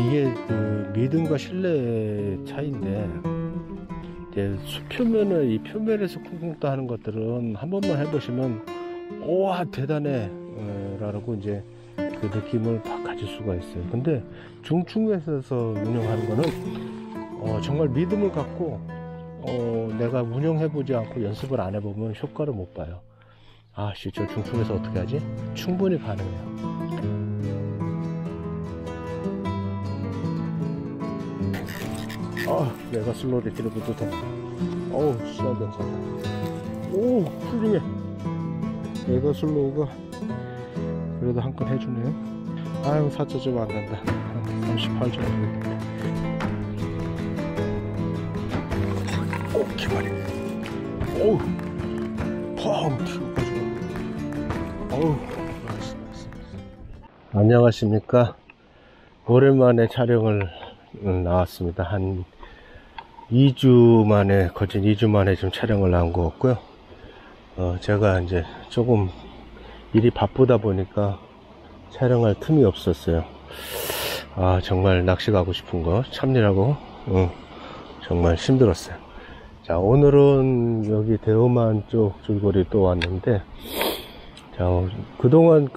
이게 그 믿음과 신뢰의 차이인데, 이제 수표면을 이 표면에서 쿵쿵 따 하는 것들은 한 번만 해보시면 우와 대단해 라고 이제 그 느낌을 막 가질 수가 있어요. 근데 중충에서 운영하는 거는 정말 믿음을 갖고 내가 운영해보지 않고 연습을 안 해보면 효과를 못 봐요. 아씨, 저 중충에서 어떻게 하지? 충분히 가능해요. 내가 슬로우를 길어도 돼. 어우, 시야 괜찮다. 오, 훌륭해. 내가 슬로우가 그래도 한 건 해주네. 아유, 4점 안 된다. 38점 되겠네. 오, 기발이. 어우, 펑 튀어가지고. 어우, 나이스. 안녕하십니까. 오랜만에 촬영을 나왔습니다. 한 2주 만에, 거진 2주 만에 좀 촬영을 나온 것 같고요. 제가 이제 조금 일이 바쁘다 보니까 촬영할 틈이 없었어요. 정말 낚시 가고 싶은 거 참느라고 정말 힘들었어요. 자, 오늘은 여기 대우만 쪽 줄거리 또 왔는데, 자, 그동안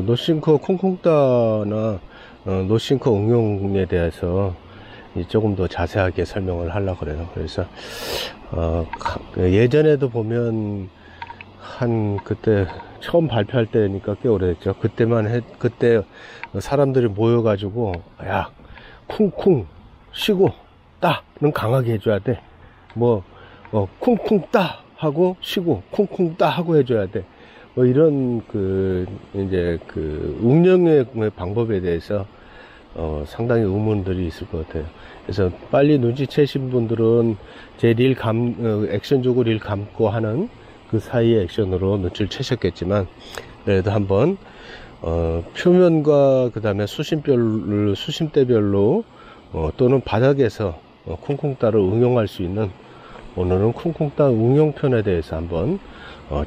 노싱커 콩콩따나 노싱커 응용에 대해서 조금 더 자세하게 설명을 하려고 그래요. 그래서 예전에도 보면 그때 처음 발표할 때니까 꽤 오래됐죠. 그때 사람들이 모여가지고, 야, 쿵쿵 쉬고 따는 강하게 해줘야 돼. 쿵쿵 따 하고 쉬고 쿵쿵 따 하고 해줘야 돼. 이런 이제 응용의 방법에 대해서 상당히 의문들이 있을 것 같아요. 그래서 빨리 눈치채신 분들은 제 액션적으로 릴 감고 하는 그 사이의 액션으로 눈치를 채셨겠지만, 그래도 한번 표면과 그 다음에 수심대별로 또는 바닥에서 쿵쿵따를 응용할 수 있는, 오늘은 쿵쿵따 응용편에 대해서 한번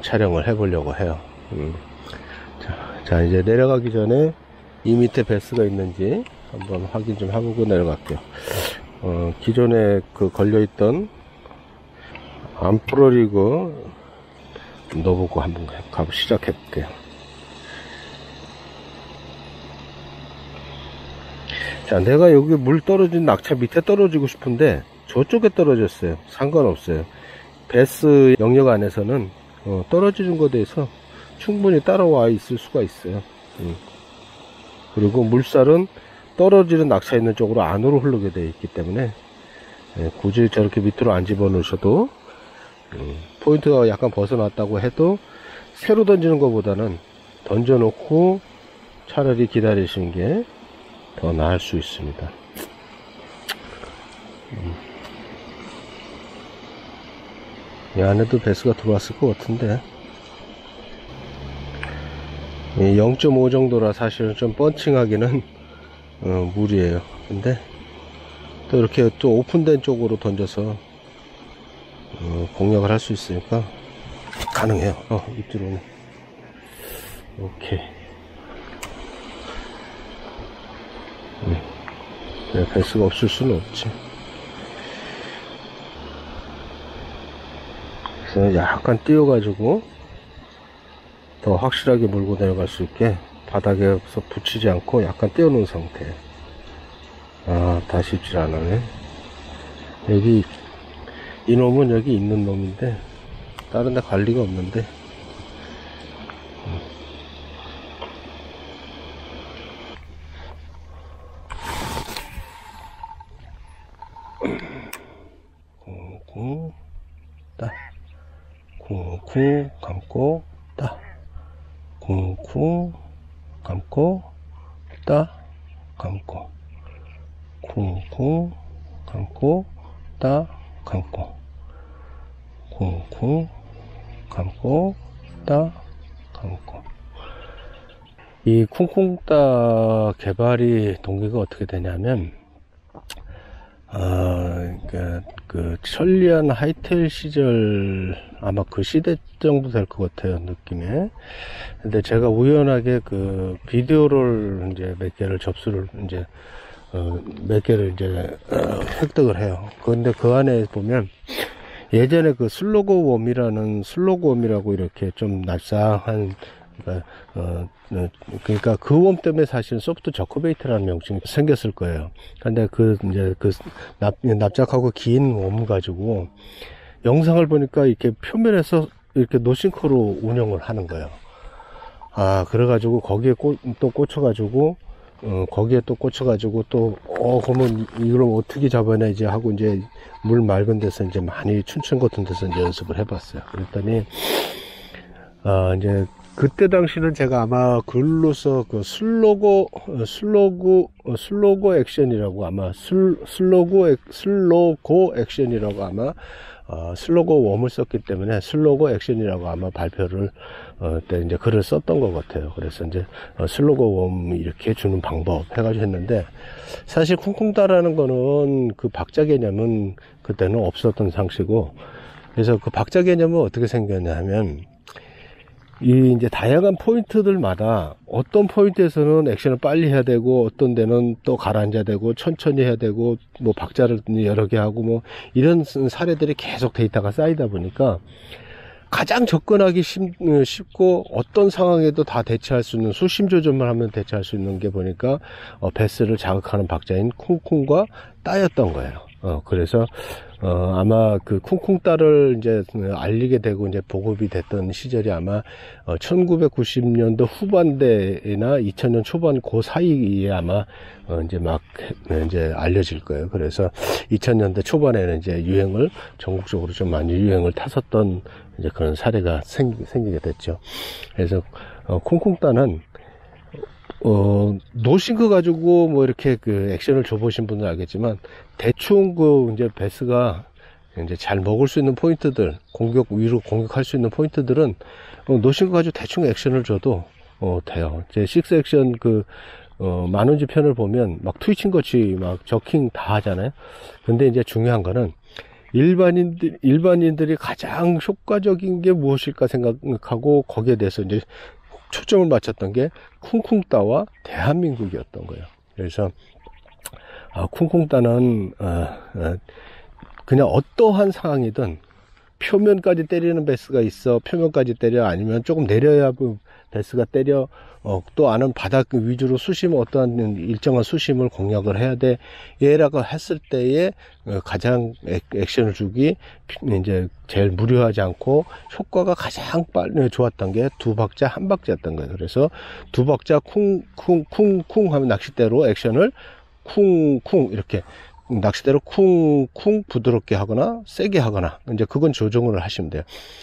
촬영을 해 보려고 해요. 자, 이제 내려가기 전에 이 밑에 베스가 있는지 한번 확인 좀 해보고 내려갈게요. 기존에 걸려있던 암프로리그 넣어보고 한번 시작해 볼게요. 자, 내가 여기 물 떨어진 낙차 밑에 떨어지고 싶은데 저쪽에 떨어졌어요. 상관없어요. 베스 영역 안에서는 떨어지는 것에 대해서 충분히 따라와 있을 수가 있어요. 그리고 물살은 떨어지는 낙차 있는 쪽으로 안으로 흐르게 되어 있기 때문에 굳이 저렇게 밑으로 안 집어넣으셔도, 포인트가 약간 벗어났다고 해도 새로 던지는 것보다는 던져놓고 차라리 기다리시는 게 더 나을 수 있습니다. 이 안에도 베스가 들어왔을 것 같은데, 0.5 정도라 사실은 좀 펀칭하기는 무리예요. 근데 또 이렇게 또 오픈된 쪽으로 던져서 공략을 할 수 있으니까 가능해요. 이쪽으로는. 오케이. 베스가 없을 수는 없지. 그래서 약간 띄워가지고 더 확실하게 물고 내려갈 수 있게 바닥에서 붙이지 않고 약간 띄워놓은 상태. 다시 입질 안 하네. 여기 이놈은 여기 있는 놈인데 다른 데 관리가 없는데, 쿵쿵 따, 쿵쿵 감고 따, 쿵쿵 감고 따, 감고 쿵쿵 감고 따, 감고 쿵쿵 감고 따, 감고. 이 쿵쿵 따 개발이 동기가 어떻게 되냐면, 그 천리안 하이텔 시절 아마 그 시대 정도 될 것 같아요, 느낌에. 근데 제가 우연하게 그 비디오를 이제 몇 개를 접수를 이제 몇 개를 이제 획득을 해요. 그런데 그 안에 보면 예전에 그 슬로그웜이라고 이렇게 좀 납작한, 그러니까 그 웜 때문에 사실 소프트 저크베이트라는 명칭이 생겼을 거예요. 근데 이제 납작하고 긴 웜 가지고 영상을 보니까 이렇게 표면에서 이렇게 노싱크로 운영을 하는 거예요. 그래가지고 거기에 또 꽂혀가지고, 그러면 이걸 어떻게 잡아내지 하고 이제 물 맑은 데서 이제 많이 춘천 같은 데서 이제 연습을 해봤어요. 그랬더니, 이제 그때 당시는 제가 아마 글로서 그 슬로고 액션이라고 아마 슬로고 액션이라고 아마 슬로고 웜을 썼기 때문에 슬로고 액션이라고 아마 발표를 때 이제 글을 썼던 것 같아요. 그래서 이제 슬로고 웜 이렇게 주는 방법 해가지고 했는데, 사실 쿵쿵따라는 거는 그 박자 개념은 그때는 없었던 상식이고, 그래서 그 박자 개념은 어떻게 생겼냐 하면, 이 이제 다양한 포인트들마다 어떤 포인트에서는 액션을 빨리 해야 되고, 어떤 데는 또 가라앉아야 되고, 천천히 해야 되고, 뭐 박자를 여러 개 하고, 뭐 이런 사례들이 계속 데이터가 쌓이다 보니까 가장 접근하기 쉽고 어떤 상황에도 다 대처할 수 있는, 수심 조절만 하면 대처할 수 있는 게 보니까 베스를 자극하는 박자인 쿵쿵과 따였던 거예요. 그래서 아마 그 쿵쿵따를 이제 알리게 되고 이제 보급이 됐던 시절이 아마 1990년도 후반대나 2000년 초반 그 사이에 아마 이제 막 이제 알려질 거예요. 그래서 2000년대 초반에는 이제 유행을 전국적으로 좀 많이 유행을 탔었던 이제 그런 사례가 생기게 됐죠. 그래서 쿵쿵따는 노싱크 가지고 뭐 이렇게 그 액션을 줘보신 분은 알겠지만, 대충 그 이제 베스가 이제 잘 먹을 수 있는 포인트들, 위로 공격할 수 있는 포인트들은 노싱크 가지고 대충 액션을 줘도 돼요. 제 6 액션 만원지 편을 보면 막 트위칭 거치 막 저킹 다 하잖아요. 근데 이제 중요한 거는 일반인들이 가장 효과적인 게 무엇일까 생각하고 거기에 대해서 이제 초점을 맞췄던 게 쿵쿵따와 대한민국이었던 거예요. 그래서 쿵쿵따는 그냥 어떠한 상황이든 표면까지 때리는 베스가 있어 표면까지 때려, 아니면 조금 내려야 베스가 때려, 또 아는 바닥 위주로 어떠한 일정한 수심을 공략을 해야 돼, 얘라고 했을 때에 가장 액션을 주기 이제 제일 무료하지 않고 효과가 가장 빨리 좋았던 게 두 박자 한 박자였던 거예요. 그래서 두 박자 쿵쿵쿵쿵 하면 낚싯대로 액션을 쿵쿵 이렇게 낚싯대로 쿵쿵 부드럽게 하거나 세게 하거나, 이제 그건 조정을 하시면 돼요.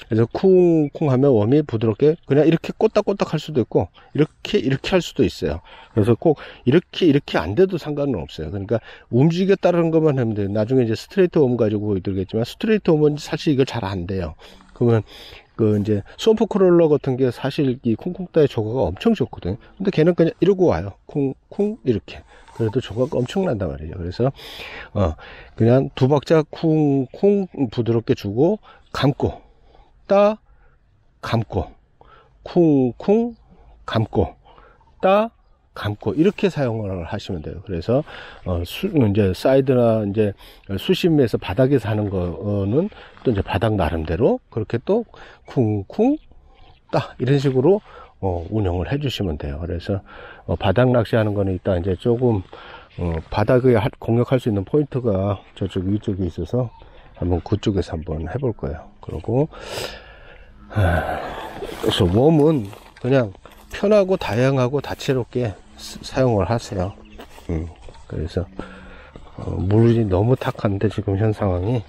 그래서 쿵쿵 하면 웜이 부드럽게 그냥 이렇게 꼬딱꼬딱 할 수도 있고, 이렇게 할 수도 있어요. 그래서 꼭 이렇게 안 돼도 상관은 없어요. 그러니까 움직였다는 것만 하면 돼요. 나중에 이제 스트레이트 웜 가지고 보여드리겠지만, 스트레이트 웜은 사실 이거 잘 안 돼요. 그러면 이제 스왑프 크롤러 같은 게 사실 이 쿵쿵따의 조각가 엄청 좋거든요. 근데 걔는 그냥 이러고 와요. 쿵쿵 이렇게. 그래도 조각가 엄청난단 말이죠. 그래서 그냥 두 박자 쿵쿵 부드럽게 주고, 감고 따 감고 쿵쿵 감고 따 감고 이렇게 사용을 하시면 돼요. 그래서 이제 사이드나 이제 수심에서 바닥에서 하는 거는 또 이제 바닥 나름대로 그렇게 또 쿵쿵 따 이런 식으로 운영을 해 주시면 돼요. 그래서 바닥 낚시하는 거는 이따 이제 조금 바닥에 공략할 수 있는 포인트가 저쪽 위쪽에 있어서 한번 그쪽에서 한번 해볼 거예요. 그리고 그래서 웜은 그냥 편하고 다양하고 다채롭게 사용을 하세요. 그래서 물이 너무 탁한데 지금 현 상황이,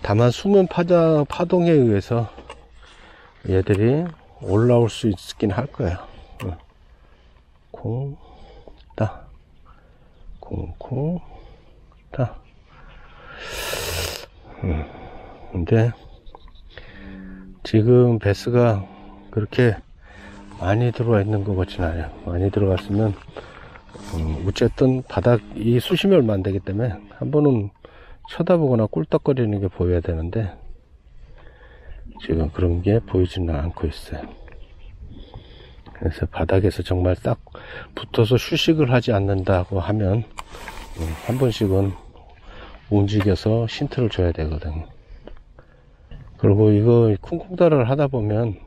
다만 수면 파동에 의해서 얘들이 올라올 수 있긴 할 거예요. 쿵, 따, 쿵, 따. 근데 지금 베스가 그렇게 많이 들어와 있는 것 같진 않아요. 많이 들어갔으면 어쨌든 바닥이 수심이 얼마 안 되기 때문에 한 번은 쳐다보거나 꿀떡거리는 게 보여야 되는데 지금 그런 게 보이지는 않고 있어요. 그래서 바닥에서 정말 딱 붙어서 휴식을 하지 않는다고 하면 한 번씩은 움직여서 힌트를 줘야 되거든요. 그리고 이거 쿵쿵따를 하다 보면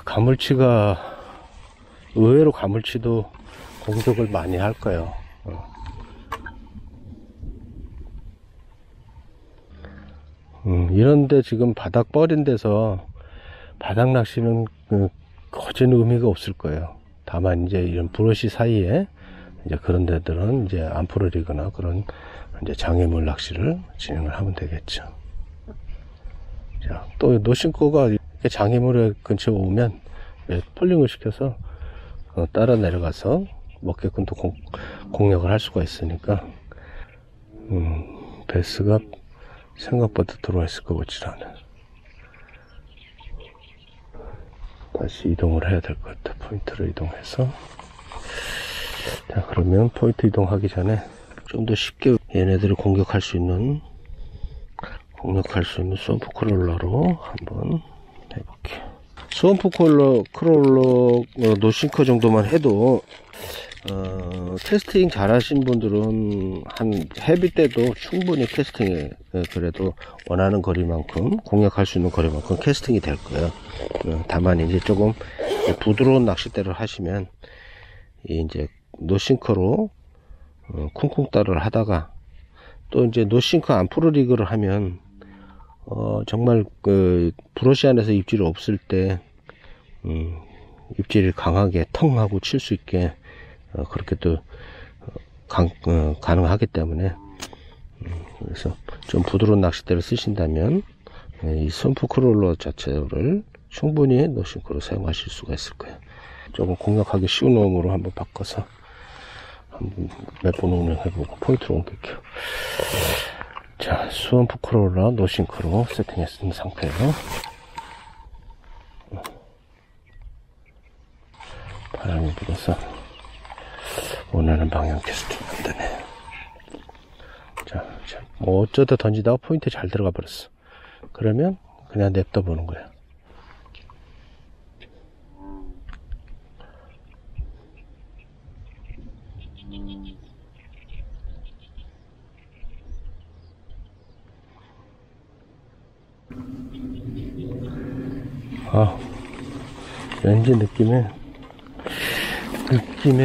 가물치가 의외로 가물치도 공격을 많이 할 거예요. 이런데 지금 바닥 뻘인 데서 바닥 낚시는 거진 의미가 없을 거예요. 다만 이제 이런 브러쉬 사이에 이제 그런 데들은 이제 암프로리거나 그런 이제 장애물 낚시를 진행을 하면 되겠죠. 자, 또 노싱코가 이렇게 장애물에 근처에 오면 폴링을 시켜서 따라 내려가서 먹게끔 또 공략을 할 수가 있으니까 베스가 생각보다 들어와 있을 것 같지 않아요. 다시 이동을 해야 될 것 같아. 포인트를 이동해서. 자, 그러면 포인트 이동하기 전에 좀 더 쉽게 얘네들을 공략할 수 있는 스왑프 크롤러로 한번 해볼게요. 스왑프 크롤러 노싱커 정도만 해도 캐스팅 잘 하신 분들은 한 헤비 때도 충분히 캐스팅에 그래도 원하는 거리만큼 공략할 수 있는 거리만큼 캐스팅이 될 거예요. 다만 이제 조금 부드러운 낚싯대를 하시면 이제 노싱커로 쿵쿵따를 하다가 또 이제 노싱커 암프로리그를 하면 정말 그 브러쉬 안에서 입질이 없을 때 입질이 강하게 텅 하고 칠 수 있게 그렇게 또 가능하기 때문에 그래서 좀 부드러운 낚싯대를 쓰신다면 이 스왑프 크롤러 자체를 충분히 노싱크로 사용하실 수가 있을 거예요. 조금 공략하기 쉬운 놈으로 한번 바꿔서 한번 몇 번 운영해보고 포인트로 옮길게요. 자, 스왑프 크롤러 노싱크로 세팅했는 상태로 바람이 불어서 원하는 방향 캐스팅 안 되네. 자, 뭐 어쩌다 던지다가 포인트 잘 들어가 버렸어. 그러면 그냥 냅둬 보는 거야. 왠지 느낌에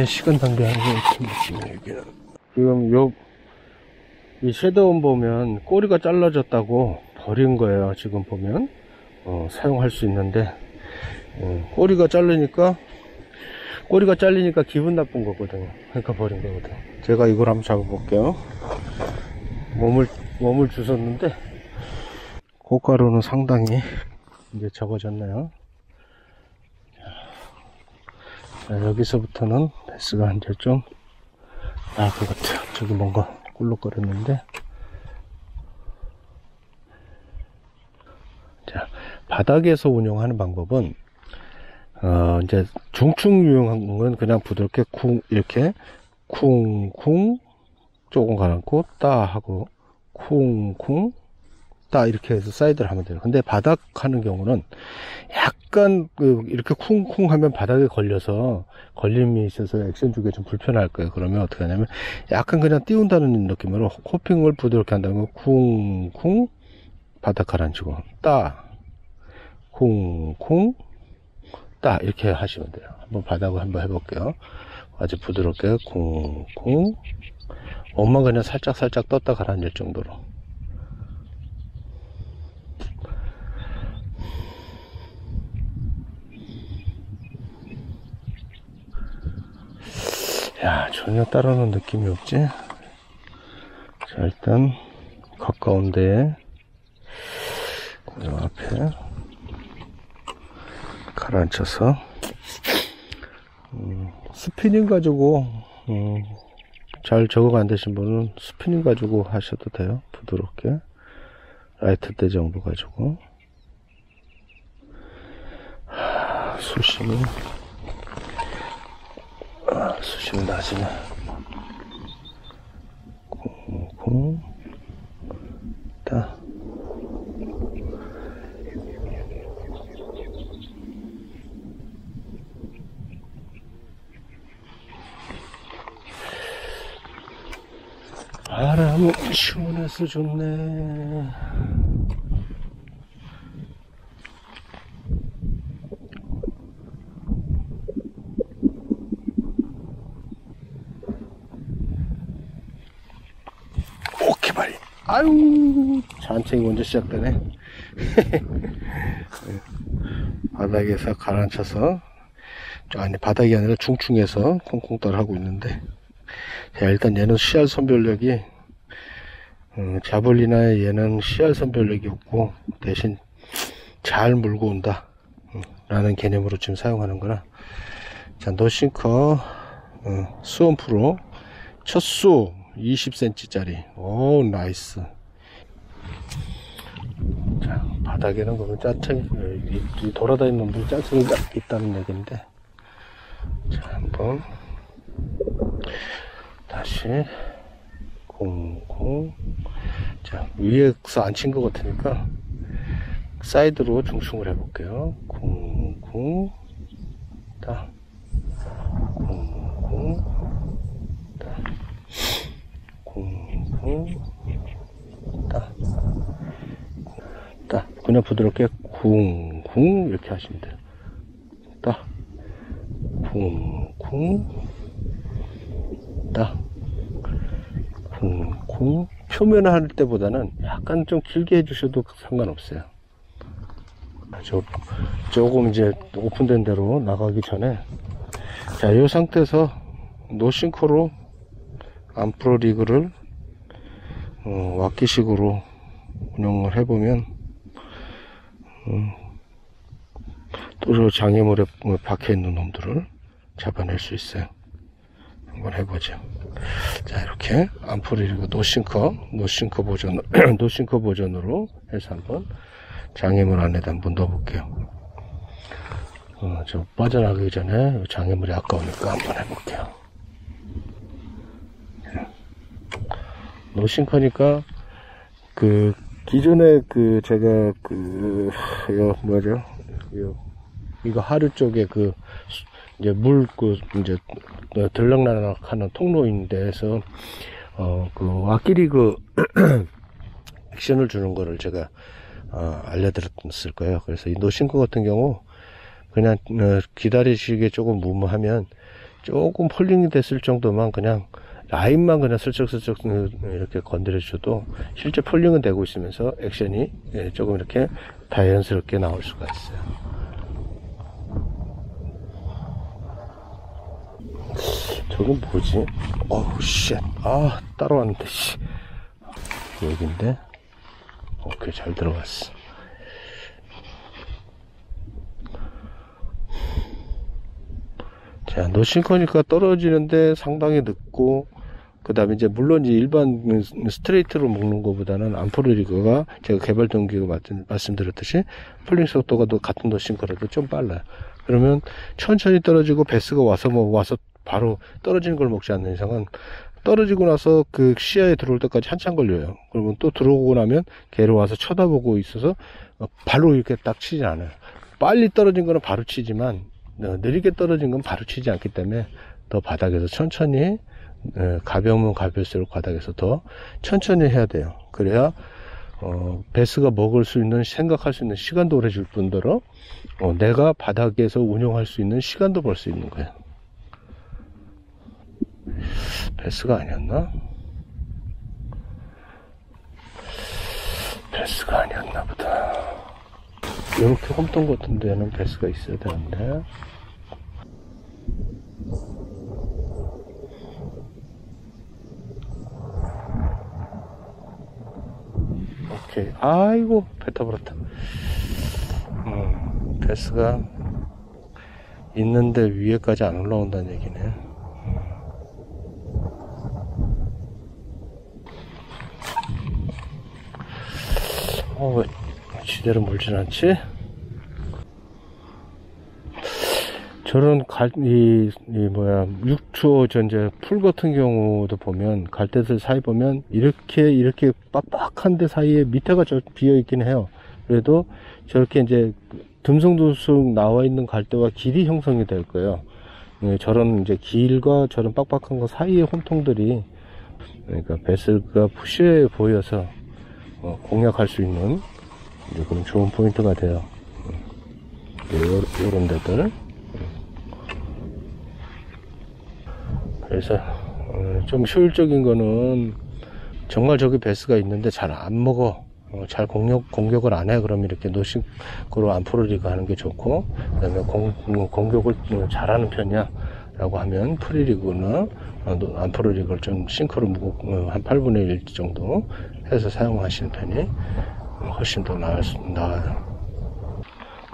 시간 낭비하는 게 같은 느낌이에요. 여기는 지금 이 섀도우 보면 꼬리가 잘라졌다고 버린 거예요. 지금 보면 사용할 수 있는데 꼬리가 잘리니까 기분 나쁜 거거든요. 그러니까 버린 거거든요. 제가 이걸 한번 잡아볼게요. 몸을 주웠는데 고가루는 상당히 이제 적어졌네요. 자, 여기서부터는 베스가 이제 좀 나을 것 같아요. 저기 뭔가 꿀럭거렸는데. 자, 바닥에서 운영하는 방법은 이제 중충 유용한 건 그냥 부드럽게 이렇게 쿵쿵 조금 가라앉고 따 하고 쿵쿵 따 이렇게 해서 사이드를 하면 돼요. 근데 바닥 하는 경우는 약간 이렇게 쿵쿵 하면 바닥에 걸려서 걸림이 있어서 액션 주기가 좀 불편할 거예요. 그러면 어떻게 하냐면 약간 그냥 띄운다는 느낌으로 호핑을 부드럽게 한다면 쿵쿵 바닥 가라앉히고 따 쿵쿵 따 이렇게 하시면 돼요. 한번 바닥을 한번 해볼게요. 아주 부드럽게 쿵쿵 옷만 그냥 살짝 떴다 가라앉을 정도로. 야, 전혀 따라오는 느낌이 없지? 자, 일단 가까운 데에 그 앞에 가라앉혀서 스피닝 가지고 잘 적응 안 되신 분은 스피닝 가지고 하셔도 돼요. 부드럽게 라이트 대 정도 가지고 수심이 수심 낮으네. 쿵쿵 따. 바람 시원해서 좋네. 오케이 말이. 아유, 잔챙이 먼저 시작되네. 바닥에서 가라앉혀서, 아니 바닥이 아니라 중충에서 콩콩따를 하고 있는데, 자, 일단 얘는 씨알 선별력이 자블리나 얘는 씨알 선별력이 없고 대신 잘 물고 온다 라는 개념으로 지금 사용하는 거라. 자, 노싱커 수온 프로 첫 수 20cm 짜리. 오, 나이스. 자, 바닥에는 그러면 짜증이 돌아다니는 놈들이 짜증이 있다는 얘기인데, 자, 한번 다시 콩콩. 자, 위에서 안 친 것 같으니까 사이드로 중충을 해볼게요. 콩콩 따, 콩콩 따, 콩콩 따, 따. 그냥 부드럽게 쿵쿵 이렇게 하시면 돼요. 따, 쿵쿵 따, 쿵쿵. 표면을 할 때보다는 약간 좀 길게 해주셔도 상관없어요. 조금 이제 오픈된 대로 나가기 전에, 자, 이 상태에서 노싱커로 암프로 리그를 왁기식으로 운영을 해보면 또 장애물에 박혀 있는 놈들을 잡아낼 수 있어요. 한번 해보죠. 자, 이렇게 암프로 리그 노싱커 버전 노싱커 버전으로 해서 한번 장애물 안에다 한번 넣어볼게요. 저 빠져나가기 전에 장애물이 아까우니까 한번 해볼게요. 노싱커니까 그 기존에 그 제가 뭐죠? 이거 하류 쪽에 이제 이제 들락날락하는 통로인데서 그 왁기리그 액션을 주는 거를 제가 알려드렸을 거예요. 그래서 이 노싱커 같은 경우 그냥 기다리시기에 조금 무모하면 조금 폴링이 됐을 정도만 그냥 라인만 그냥 슬쩍슬쩍 이렇게 건드려 줘도 실제 폴링은 되고 있으면서 액션이 조금 이렇게 자연스럽게 나올 수가 있어요. 저건 뭐지? 어우 쉣, 따라왔는데 씨. 여긴데. 오케이, 잘 들어갔어. 자, 노싱커니까 떨어지는데 상당히 늦고, 그 다음에 이제 물론 이제 일반 스트레이트로 먹는 것보다는 암프로 리그가 제가 개발 동기가 말씀드렸듯이 폴링 속도가 같은 노싱커라도 좀 빨라요. 그러면 천천히 떨어지고 베스가 와서 바로 떨어지는 걸 먹지 않는 이상은 떨어지고 나서 그 시야에 들어올 때까지 한참 걸려요. 그러면 또 들어오고 나면 걔를 와서 쳐다보고 있어서 바로 이렇게 딱 치진 않아요. 빨리 떨어진 거는 바로 치지만 느리게 떨어진 건 바로 치지 않기 때문에 더 바닥에서 천천히, 가벼우면 가벼울수록 바닥에서 더 천천히 해야 돼요. 그래야 베스가 먹을 수 있는, 생각할 수 있는 시간도 오래 줄 뿐더러 내가 바닥에서 운영할 수 있는 시간도 벌 수 있는 거예요. 베스가 아니었나? 베스가 아니었나 보다. 이렇게 홈통 같은 데는 베스가 있어야 되는데. 오케이. 아이고, 뱉어버렸다. 베스가 있는데 위에까지 안 올라온다는 얘기네. 왜 지대로 물진 않지? 저런 육투어 전제 풀 같은 경우도 보면, 갈대들 사이 보면, 이렇게 빡빡한 데 사이에 밑에가 비어 있긴 해요. 그래도 저렇게 이제 듬성듬성 나와 있는 갈대와 길이 형성이 될 거예요. 저런 이제 길과 저런 빡빡한 거 사이의 혼통들이, 그러니까 베스가 푸시해 보여서 공략할 수 있는 이제 그런 좋은 포인트가 돼요. 요런 데들. 그래서 좀 효율적인 거는, 정말 저기 베스가 있는데 잘 안 먹어, 잘 공격을 안 해, 그럼 이렇게 노싱크로 안프로리그 하는 게 좋고, 그 다음에 공격을 잘하는 편이야 라고 하면 프리리그나 안프로리그를 좀 싱크로 한 8분의 1 정도 해서 사용하시는 편이 훨씬 더 나아요.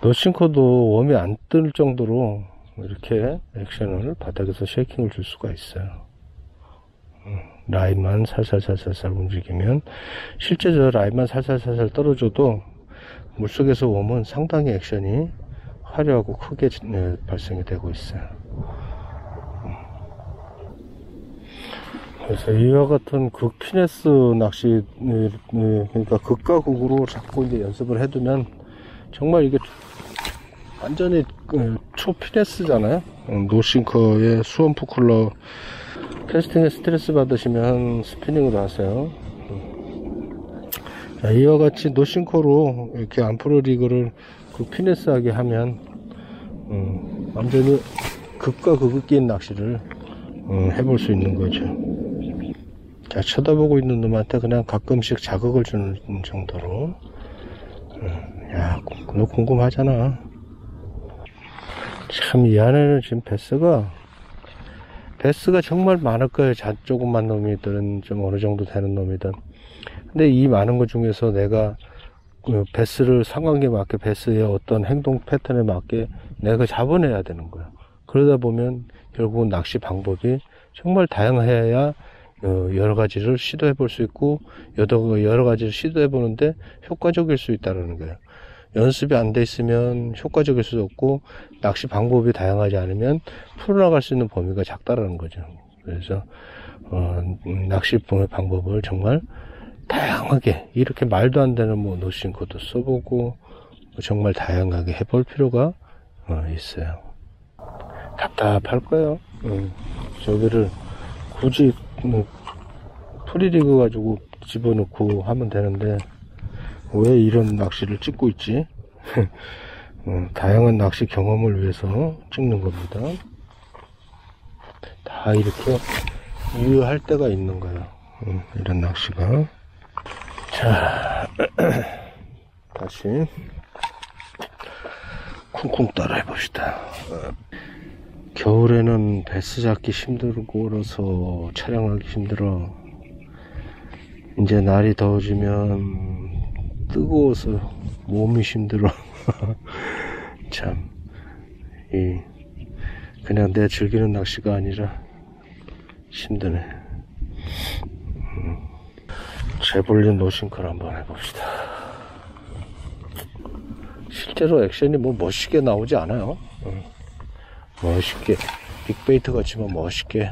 노싱크도 웜이 안 뜰 정도로 이렇게 액션을 바닥에서 쉐이킹을 줄 수가 있어요. 라인만 살살살살 움직이면, 실제 저 라인만 살살살살 떨어져도 물속에서 웜은 상당히 액션이 화려하고 크게 발생이 되고 있어요. 그래서 이와 같은 극피네스 낚시, 그러니까 극과 극으로 자꾸 이제 연습을 해두면 정말 이게 완전히 초피네스잖아요. 노싱커의 수원프 쿨러 캐스팅에 스트레스 받으시면 스피닝으로 하세요. 자, 이와 같이 노싱커로 이렇게 안프로리그를 극피네스하게 하면 완전히 극과 극을 끼인 낚시를 해볼 수 있는 거죠. 자, 쳐다보고 있는 놈한테 그냥 가끔씩 자극을 주는 정도로. 야, 너 궁금하잖아. 참, 이 안에는 지금 베스가 정말 많을 거예요. 조그만 놈이든 좀 어느 정도 되는 놈이든. 근데 이 많은 것 중에서 내가 베스를 상관계에 맞게, 베스의 어떤 행동 패턴에 맞게 내가 잡아내야 되는 거야. 그러다 보면 결국은 낚시 방법이 정말 다양해야 여러 가지를 시도해 볼 수 있고, 여러 가지를 시도해 보는데 효과적일 수 있다는 거예요. 연습이 안 돼 있으면 효과적일 수도 없고, 낚시 방법이 다양하지 않으면 풀어나갈 수 있는 범위가 작다라는 거죠. 그래서 낚시 방법을 정말 다양하게, 이렇게 말도 안 되는 노싱크도 써보고 정말 다양하게 해볼 필요가 있어요. 답답할 거예요. 저기를 굳이 프리리그 가지고 집어넣고 하면 되는데 왜 이런 낚시를 찍고 있지? 다양한 낚시 경험을 위해서 찍는 겁니다. 다 이렇게 유효할 때가 있는 거예요. 이런 낚시가. 자, 다시 쿵쿵 따라 해봅시다. 겨울에는 베스 잡기 힘들고서 촬영하기 힘들어. 이제 날이 더워지면 뜨거워서 몸이 힘들어. 참, 그냥 내 즐기는 낚시가 아니라 힘드네. 재볼린 노싱크를 한번 해봅시다. 실제로 액션이 멋있게 나오지 않아요. 멋있게, 빅베이트 같지만 멋있게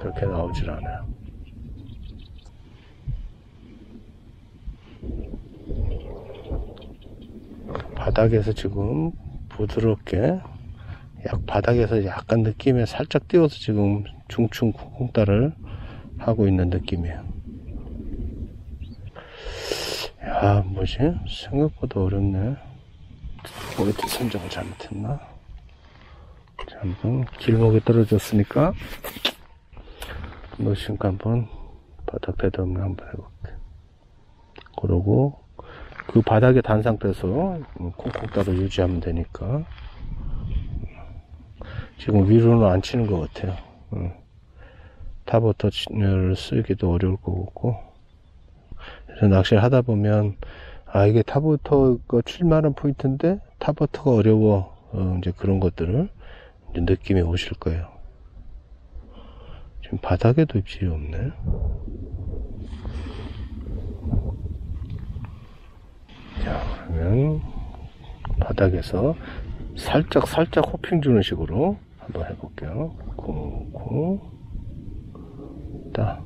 그렇게 나오질 않아요. 바닥에서 지금 부드럽게, 바닥에서 약간 느낌에 살짝 띄워서 지금 중충 쿵쿵따를 하고 있는 느낌이에요. 야, 뭐지? 생각보다 어렵네. 포인트 선정을 잘못했나? 자, 한번 길목에 떨어졌으니까 노싱크 한번 바닥 대담을 한번 해볼게. 그러고 그 바닥에 단 상태에서 콩콩 따로 유지하면 되니까. 지금 위로는 안 치는 것 같아요. 탑워터를 쓰기도 어려울 것 같고. 그래서 낚시를 하다 보면, 이게 탑워터가 칠만한 포인트인데 탑워터가 어려워. 이제 그런 것들을 이제 느낌이 오실 거예요. 지금 바닥에도 입질이 없네. 자, 그러면 바닥에서 살짝 호핑 주는 식으로 한번 해볼게요. 쿵쿵. 딱.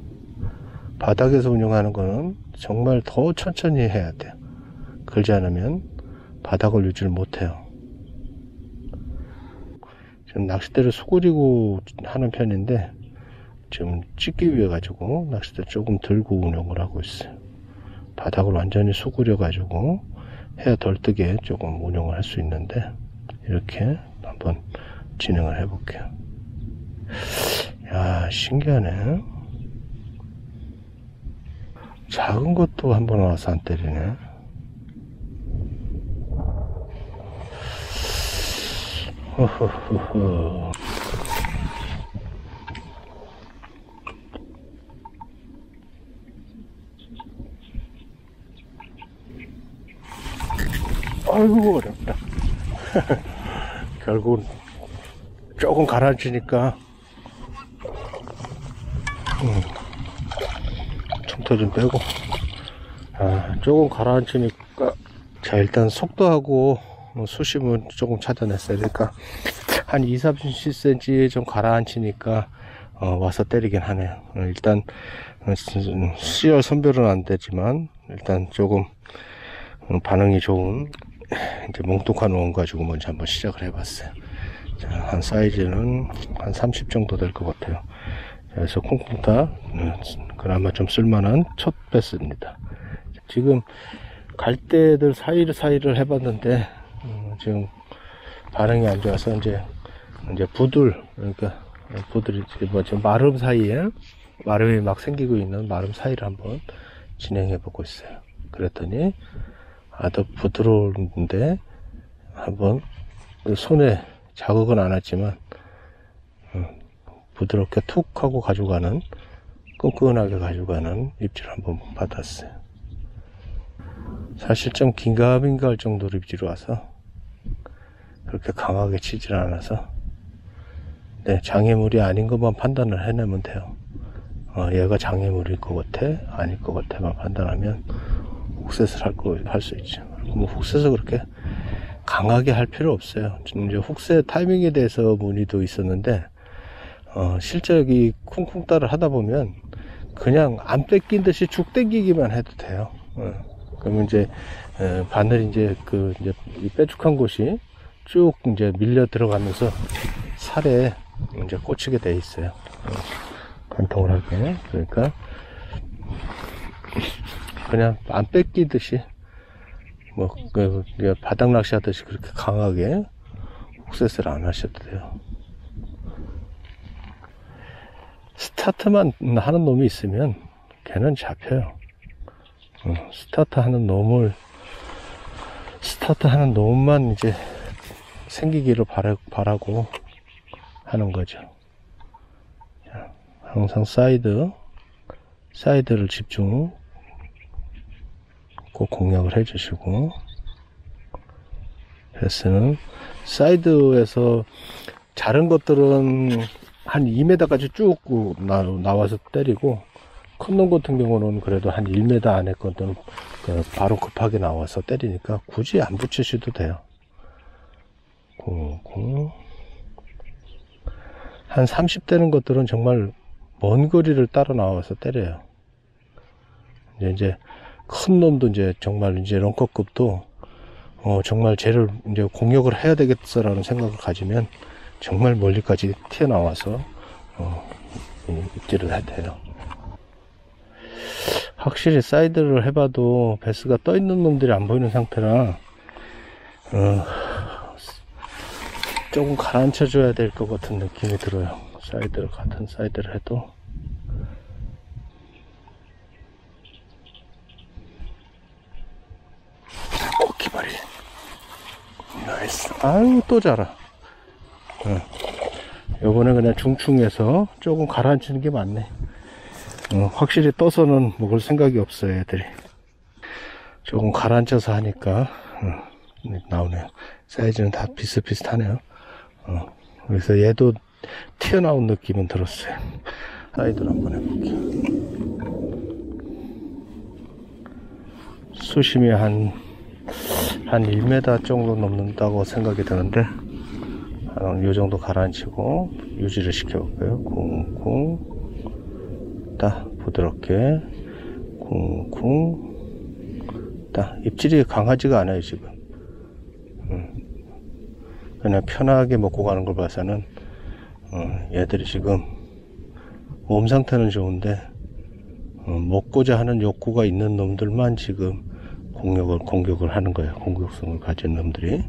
바닥에서 운영하는 거는 정말 더 천천히 해야 돼요. 그러지 않으면 바닥을 유지를 못해요. 지금 낚싯대를 수그리고 하는 편인데 지금 찍기 위해 가지고 낚싯대 조금 들고 운영을 하고 있어요. 바닥을 완전히 수그려 가지고 해야 덜 뜨게 조금 운영을 할 수 있는데 이렇게 한번 진행을 해 볼게요. 야, 신기하네. 작은 것도 한번 와서 안 때리네. 허허허허. 아이고 어렵다. 결국은 조금 가라앉으니까 첨터 좀 빼고, 조금 가라앉으니까, 자, 일단 속도하고 수심은 조금 차단했어요. 그러니까 한 2-30cm 좀 가라앉히니까 와서 때리긴 하네요. 일단 수열 선별은 안 되지만 일단 조금 반응이 좋은 이제 몽뚱한 원 가지고 먼저 한번 시작을 해봤어요. 자, 한 사이즈는 한 30 정도 될 것 같아요. 그래서 콩콩타 그나마 좀 쓸만한 첫 배스입니다. 지금 갈대들 사이를 해봤는데 지금 반응이 안 좋아서 이제 부들, 그러니까 부들이 지금 마름 사이에 마름이 막 생기고 있는 마름 사이를 한번 진행해 보고 있어요. 그랬더니 더 부드러운데 한번 손에 자극은 안 왔지만 부드럽게 툭 하고 가져가는, 끈끈하게 가져가는 입질을 한번 받았어요. 사실 좀 긴가민가 할 정도로 입질이 와서 그렇게 강하게 치질 않아서, 네, 장애물이 아닌 것만 판단을 해내면 돼요. 얘가 장애물일 것 같아, 아닐 것 같아만 판단하면 훅셋을 할 수 있죠. 뭐 훅셋을 그렇게 강하게 할 필요 없어요. 지금 이제 훅셋 타이밍에 대해서 문의도 있었는데, 실제 여기 쿵쿵따를 하다 보면 그냥 안 뺏긴 듯이 쭉 당기기만 해도 돼요. 그러면 이제 바늘이 이제 이제 이 빼죽한 곳이 쭉 이제 밀려 들어가면서 살에 이제 꽂히게 돼 있어요. 관통을 하게. 그러니까 그냥 안 뺏기듯이 뭐 바닥 낚시 하듯이 그렇게 강하게 훅셋을 안 하셔도 돼요. 스타트만 하는 놈이 있으면 걔는 잡혀요. 스타트 하는 놈만 이제 생기기를 바라고 하는 거죠. 자, 항상 사이드를 집중 꼭 공략을 해 주시고, 배스는 사이드에서 자른 것들은 한 2m까지 쭉 나와서 때리고, 큰 놈 같은 경우는 그래도 한 1m 안에 것들은 바로 급하게 나와서 때리니까 굳이 안 붙이셔도 돼요. 한 30 되는 것들은 정말 먼 거리를 따라 나와서 때려요. 이제 큰 놈도 이제 정말 이제 런커급도 정말 쟤를 이제 공격을 해야 되겠어라는 생각을 가지면 정말 멀리까지 튀어나와서 입질을 해야 돼요. 확실히 사이드를 해봐도 배스가 떠 있는 놈들이 안 보이는 상태라 조금 가라앉혀 줘야 될 것 같은 느낌이 들어요. 같은 사이드를 해도. 코끼발이 나이스. 아유, 또 자라. 요번에 그냥 중충해서 조금 가라앉히는 게 맞네. 확실히 떠서는 먹을 생각이 없어요, 애들이. 조금 가라앉혀서 하니까 나오네요. 사이즈는 다 비슷비슷하네요. 그래서 얘도 튀어나온 느낌은 들었어요. 사이드로 한번 해볼게요. 수심이 한 1m 정도 넘는다고 생각이 드는데, 요 정도 가라앉히고 유지를 시켜볼게요. 쿵쿵. 딱 부드럽게 쿵쿵. 딱 입질이 강하지가 않아요 지금. 그냥 편하게 먹고 가는 걸 봐서는 얘들이 지금 몸 상태는 좋은데 먹고자 하는 욕구가 있는 놈들만 지금 공격을 하는 거예요. 공격성을 가진 놈들이.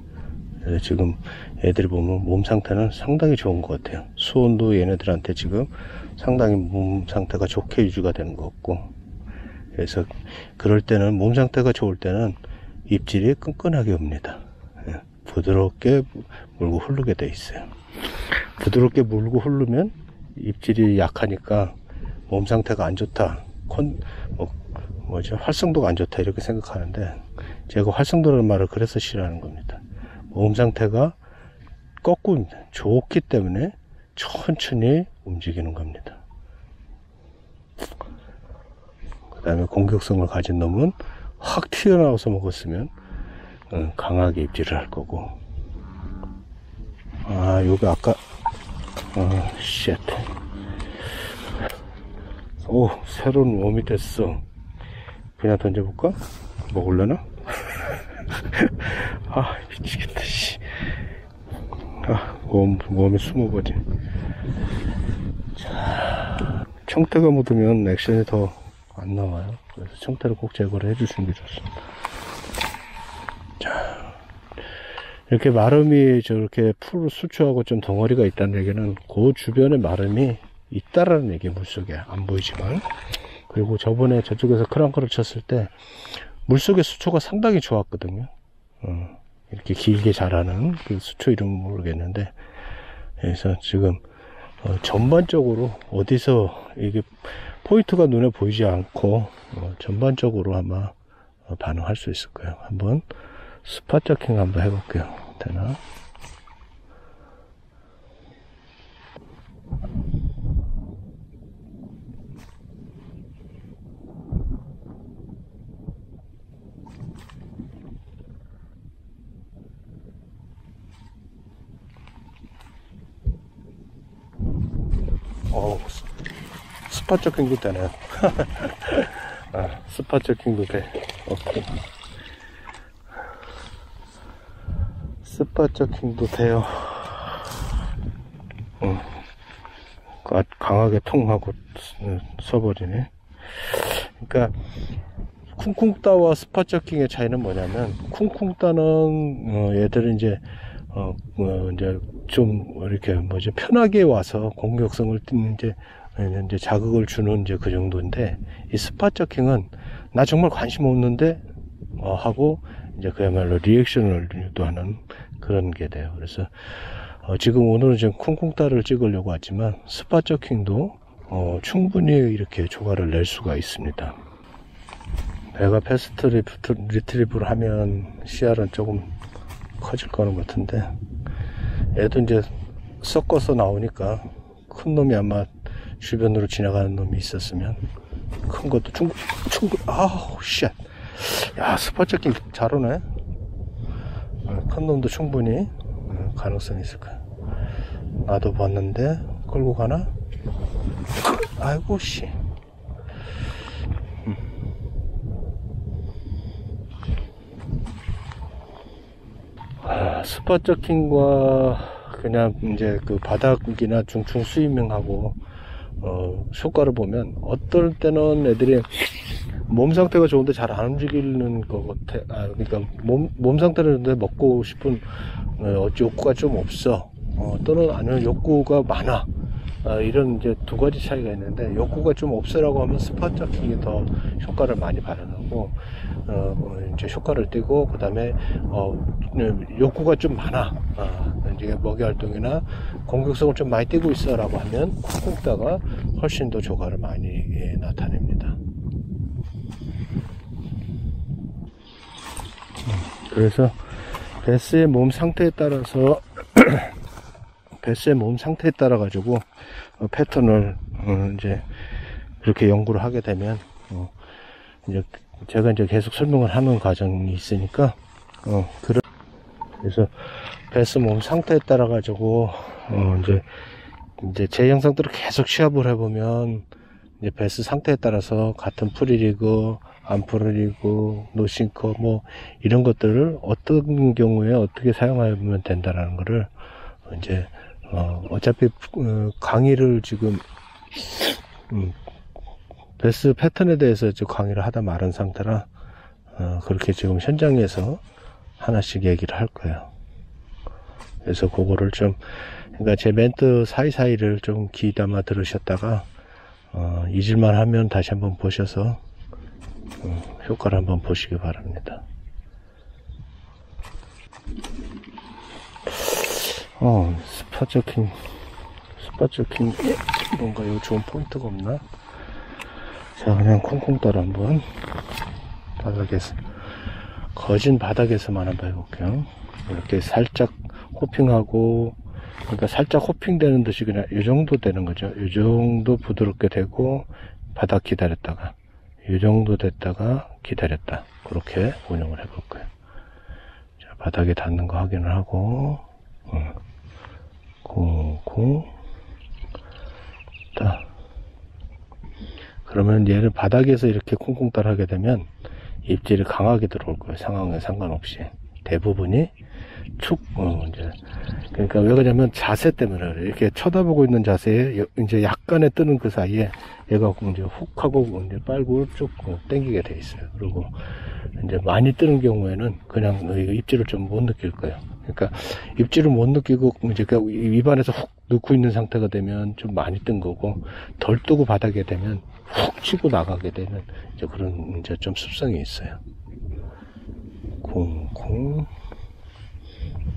지금 애들이 보면 몸 상태는 상당히 좋은 것 같아요. 수온도 얘네들한테 지금 상당히 몸 상태가 좋게 유지가 되는 것 같고, 그래서 그럴 때는 몸 상태가 좋을 때는 입질이 끈끈하게 옵니다. 부드럽게 물고 흐르게 돼 있어요. 부드럽게 물고 흐르면 입질이 약하니까 몸 상태가 안 좋다, 활성도가 안 좋다 이렇게 생각하는데, 제가 활성도라는 말을 그래서 싫어하는 겁니다. 몸 상태가 거꾸입니다. 좋기 때문에 천천히 움직이는 겁니다. 그 다음에 공격성을 가진 놈은 확 튀어나와서 먹었으면 강하게 입질을 할 거고. 요거 아까 쉣. 오, 새로운 웜이 됐어. 그냥 던져볼까? 먹을려나? 미치겠다, 씨. 웜이 숨어버리. 자, 청태가 묻으면 액션이 더 안 나와요. 그래서 청태를 꼭 제거를 해주시는 게 좋습니다. 자, 이렇게 마름이 저렇게 풀 수초하고 좀 덩어리가 있다는 얘기는 그 주변에 마름이 있다라는 얘기예요. 물속에 안 보이지만. 그리고 저번에 저쪽에서 크랑크를 쳤을 때 물속의 수초가 상당히 좋았거든요. 이렇게 길게 자라는 그 수초 이름은 모르겠는데, 그래서 지금 전반적으로 어디서 이게 포인트가 눈에 보이지 않고 전반적으로 아마 반응할 수 있을 거예요. 한번 스팟 저킹 한번 해볼게요. 되나? 스팟 저킹도 되네요. 스팟 저킹도 돼. 오케이. 스팟 저킹도 돼요. 강하게 통하고 써버리네. 그러니까 쿵쿵따와 스팟 저킹의 차이는 뭐냐면, 쿵쿵따는 얘들은 이제 좀 이렇게 편하게 와서 공격성을 이제 자극을 주는 이제 그 정도인데, 이 스팟 저킹은 나 정말 관심 없는데 하고 이제 그야말로 리액션을 유도하는 그런 게 돼요. 그래서 지금 오늘은 지금 쿵쿵따를 찍으려고 왔지만 스팟 저킹도 충분히 이렇게 조과를 낼 수가 있습니다. 배가 패스트 리트리브를 하면 CR은 조금 커질 거는 같은데, 얘도 이제 섞어서 나오니까 큰 놈이 아마 주변으로 지나가는 놈이 있었으면 큰 것도 충분히 쉣. 야, 스팟 저킹 잘 오네. 큰 놈도 충분히 가능성이 있을 거야. 나도 봤는데 끌고 가나? 아이고 씨. 스팟 저킹과 그냥 이제 그 바닥이나 중충 스위밍하고 효과를 보면, 어떨 때는 애들이 몸 상태가 좋은데 잘 안 움직이는 것 같아. 그러니까 몸 상태는 좋은데 먹고 싶은 욕구가 좀 없어. 또는 아니면 욕구가 많아. 이런 이제 두 가지 차이가 있는데, 욕구가 좀 없으라고 하면 스팟 저킹이 더 효과를 많이 발현하고, 이제 효과를 띠고, 그 다음에 욕구가 좀 많아. 이제 먹이 활동이나 공격성을 좀 많이 띠고 있어라고 하면 쿵쿵따가 훨씬 더 조과를 많이 나타냅니다. 그래서 베스의 몸 상태에 따라서 베스의 몸 상태에 따라 가지고 패턴을 이제 그렇게 연구를 하게 되면, 이제 제가 이제 계속 설명을 하는 과정이 있으니까 그런 그래서 베스 몸 상태에 따라 가지고 이제 제 영상들을 계속 시합을 해보면 이제 베스 상태에 따라서 같은 프리리그, 안 프리리그, 노싱커 뭐 이런 것들을 어떤 경우에 어떻게 사용하면 된다라는 거를 이제 어차피 강의를 지금 베스 패턴에 대해서 이제 강의를 하다 말은 상태라 그렇게 지금 현장에서 하나씩 얘기를 할 거예요. 그래서 그거를 좀, 그러니까 제 멘트 사이사이를 좀 귀담아 들으셨다가 잊을만 하면 다시 한번 보셔서 효과를 한번 보시기 바랍니다. 스파저킹 뭔가 요 좋은 포인트가 없나? 자, 그냥 콩콩 따라 한번 바닥에서, 거진 바닥에서만 한번 해볼게요. 이렇게 살짝 호핑하고, 그러니까 살짝 호핑되는 듯이 그냥 이 정도 되는 거죠. 이 정도 부드럽게 되고 바닥 기다렸다가 이 정도 됐다가 기다렸다. 그렇게 운영을 해볼 거예요. 자, 바닥에 닿는 거 확인을 하고 콩콩 따. 그러면 얘를 바닥에서 이렇게 콩콩 따라 하게 되면 입질이 강하게 들어올 거예요. 상황에 상관없이. 대부분이 이제, 그러니까 왜 그러냐면 자세 때문에 그래요. 이렇게 쳐다보고 있는 자세에 이제 약간의 뜨는 그 사이에 얘가 이제 훅 하고 이제 빨고 쭉 당기게 돼 있어요. 그리고 이제 많이 뜨는 경우에는 그냥 입질을 좀 못 느낄 거예요. 그러니까 입질을 못 느끼고 이제 입안에서 훅 넣고 있는 상태가 되면 좀 많이 뜬 거고, 덜 뜨고 바닥에 되면 훅 치고 나가게 되는 이제 그런 이제 좀 습성이 있어요. 콩콩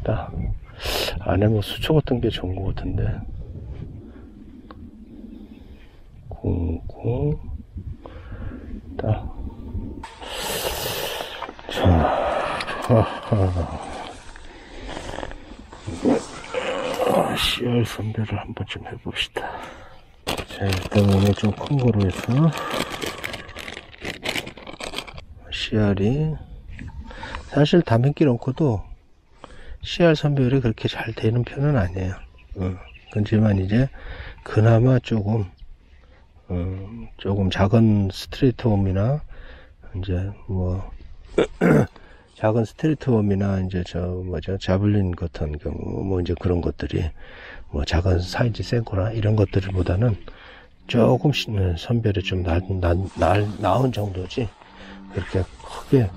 따. 안에 뭐 수초 같은 게 좋은 것 같은데. 콩콩 따. 자, CR 선별을 한번 좀 해봅시다. 자, 일단 오늘 좀 큰 거로 해서 CR이 사실 다민길 엉커도 CR 선별이 그렇게 잘 되는 편은 아니에요. 그렇지만 이제 그나마 조금 작은 스트레이트 웜이나 이제 뭐 작은 스트레이트 웜이나 이제 자블린 같은 경우 뭐 이제 그런 것들이 뭐 작은 사이즈 센 거나 이런 것들보다는 조금 선별이 좀 나은 정도지 그렇게 크게.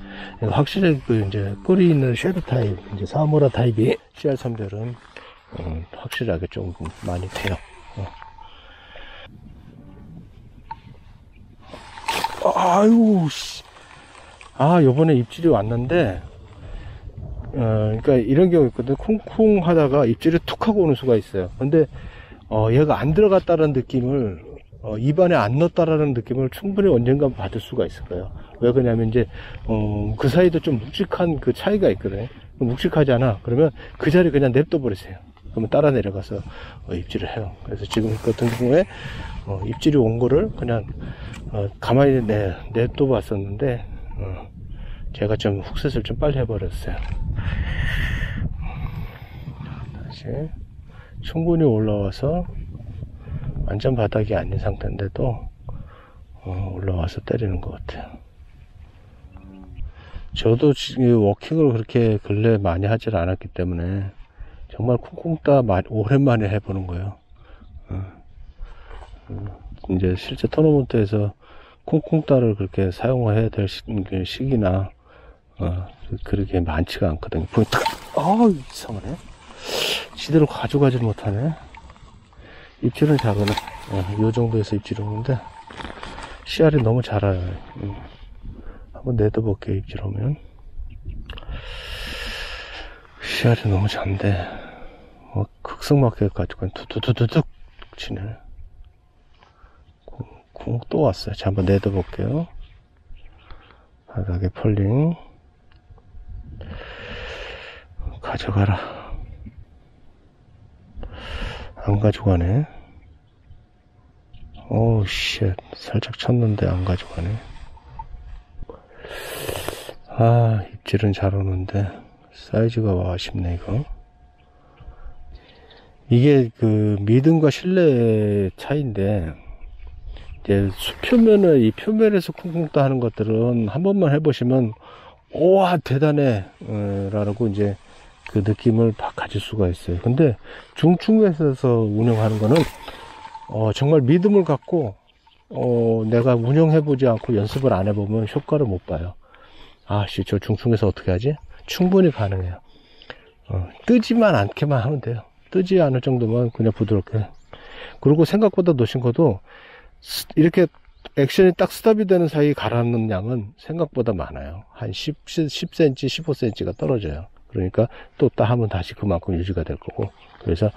확실히 이제 뿔이 있는 쉐드 타입, 이제 사무라 타입이 CR 선별은 확실하게 좀 많이 돼요. 아유, 씨. 요번에 입질이 왔는데, 그러니까 이런 경우 있거든. 쿵쿵 하다가 입질이 툭 하고 오는 수가 있어요. 근데, 얘가 안 들어갔다는 느낌을, 입안에 안 넣었다라는 느낌을 충분히 언젠가 받을 수가 있을 거예요. 왜 그러냐면 이제 그 사이도 좀 묵직한 그 차이가 있거든요. 묵직하잖아. 그러면 그 자리 그냥 냅둬 버리세요. 그러면 따라 내려가서 입질을 해요. 그래서 지금 같은 경우에 입질이 온 거를 그냥 가만히 냅둬 봤었는데 제가 좀 훅셋을 좀 빨리 해버렸어요. 다시 충분히 올라와서 완전 바닥이 아닌 상태인데도 올라와서 때리는 것 같아요. 저도 지금 워킹을 그렇게 근래 많이 하질 않았기 때문에 정말 쿵쿵 따 오랜만에 해보는 거예요. 이제 실제 토너먼트에서 쿵쿵 따를 그렇게 사용해야 될 시기나 그렇게 많지가 않거든요. 포인트가 이상하네. 지대로 가져가질 못하네. 입질은 작으네. 이 정도에서 입질이 오는데 CR이 너무 잘 와요. 한번 내둬볼게요. 입질 오면 CR이 너무 잔데 극성맞게 가지고 두두두둑 치네. 쿵 또 왔어요. 자, 한번 내둬볼게요. 바닥에 펄링 가져가라. 안 가져가네. 오우 쉣, 살짝 쳤는데 안 가져가네. 입질은 잘 오는데 사이즈가 아쉽네 이거. 이게 그 미등과 실내 차이인데, 이제 표면을, 이 표면에서 쿵쿵 따 하는 것들은 한 번만 해보시면, 오와 대단해 라고 이제 그 느낌을 가질 수가 있어요. 근데 중충에서 운영하는 거는 정말 믿음을 갖고 내가 운영해보지 않고 연습을 안 해보면 효과를 못 봐요. 아씨, 저 중충에서 어떻게 하지? 충분히 가능해요. 뜨지만 않게만 하면 돼요. 뜨지 않을 정도만 그냥 부드럽게. 그리고 생각보다 노신코도 이렇게 액션이 딱 스탑이 되는 사이 가라앉는 양은 생각보다 많아요. 한 10cm, 15cm가 떨어져요. 그러니까 또 따 하면 다시 그만큼 유지가 될 거고. 그래서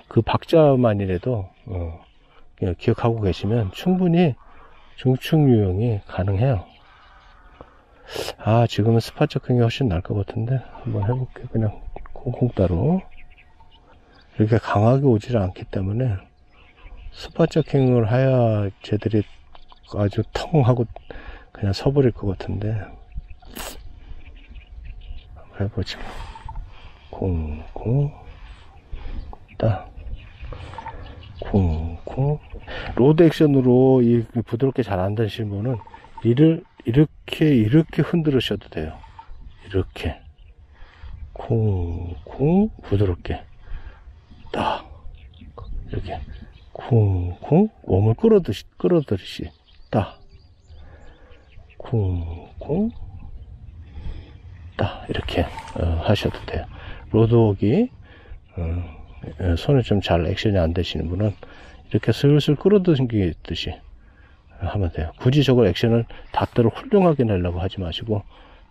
그 박자만이라도 기억하고 계시면 충분히 중충 유형이 가능해요. 아, 지금은 스팟 저킹이 훨씬 나을 것 같은데 한번 해볼게요. 그냥 콩콩 따로. 이렇게 강하게 오지를 않기 때문에 스팟 저킹을 해야 쟤들이 아주 텅 하고 그냥 서버릴 것 같은데 한번 해보죠. 콩콩 따 콩콩. 로드 액션으로 이 부드럽게 잘 안 되시는 분은 이를 이렇게 흔들으셔도 돼요. 이렇게 콩콩 부드럽게 따, 이렇게 쿵쿵 몸을 끌어들이시 따, 쿵쿵 따, 이렇게 하셔도 돼요. 로드웍이 손에 좀 잘 액션이 안 되시는 분은 이렇게 슬슬 끌어당기듯이 하면 돼요. 굳이 저걸 액션을 닷대로 훌륭하게 내려고 하지 마시고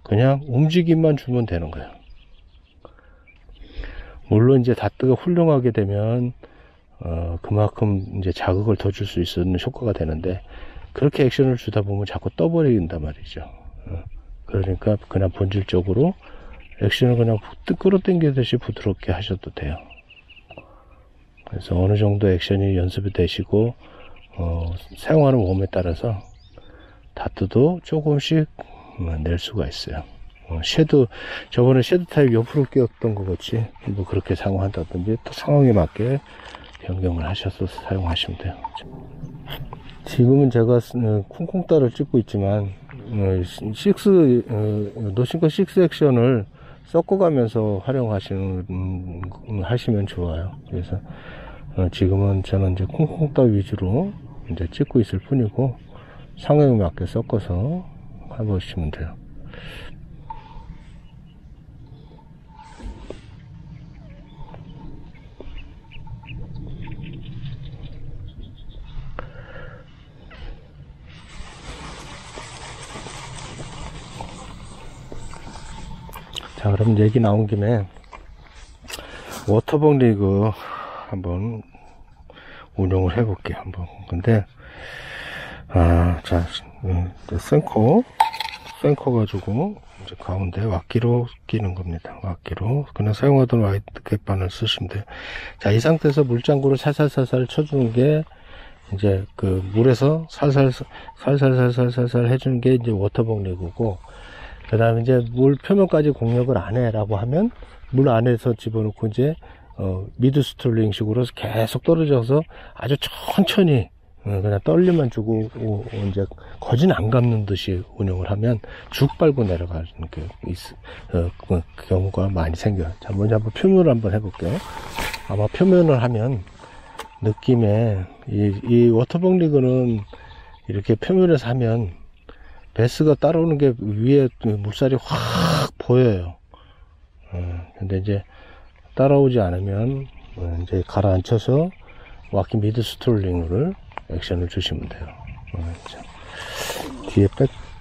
그냥 움직임만 주면 되는 거예요. 물론 이제 닷대가 훌륭하게 되면 그만큼 이제 자극을 더 줄 수 있는 효과가 되는데, 그렇게 액션을 주다 보면 자꾸 떠버린단 말이죠. 그러니까 그냥 본질적으로 액션을 그냥 끌어당기듯이 부드럽게 하셔도 돼요. 그래서 어느 정도 액션이 연습이 되시고 사용하는 웜에 따라서 다트도 조금씩 낼 수가 있어요. 섀도, 저번에 섀도 타입 옆으로 끼웠던 것 같이 뭐 그렇게 사용한다든지 또 상황에 맞게 변경을 하셔서 사용하시면 돼요. 지금은 제가 콩콩따를 찍고 있지만 노신코 6 액션을 섞어가면서 하시면 좋아요. 그래서 지금은 저는 이제 콩콩따 위주로 이제 찍고 있을 뿐이고 상황에 맞게 섞어서 해보시면 돼요. 자, 그럼 얘기 나온 김에 워터벅 리그 한번 운영을 해볼게요. 한번. 근데 자, 생커 가지고 이제 가운데 왁기로 끼는 겁니다. 왁기로 그냥 사용하던 와이드 갯바늘 쓰시면 돼요. 자, 이 상태에서 물장구를 살살살살 쳐주는 게 이제 그 물에서 살살 해주는 게 이제 워터벅 리그고, 그 다음에 이제 물 표면까지 공략을 안 해라고 하면 물 안에서 집어넣고 이제 미드 스톨링 식으로 계속 떨어져서 아주 천천히 그냥 떨림만 주고 이제 거진 안 감는 듯이 운영을 하면 죽 빨고 내려가는 게 그 경우가 많이 생겨요. 자, 먼저 한번 표면을 한번 해볼게요. 아마 표면을 하면 느낌에 이 워터벅 리그는 이렇게 표면에서 하면 베스가 따라오는 게 위에 물살이 확 보여요. 근데 이제 따라오지 않으면 이제 가라앉혀서 왁기 미드 스톨링을 액션을 주시면 돼요.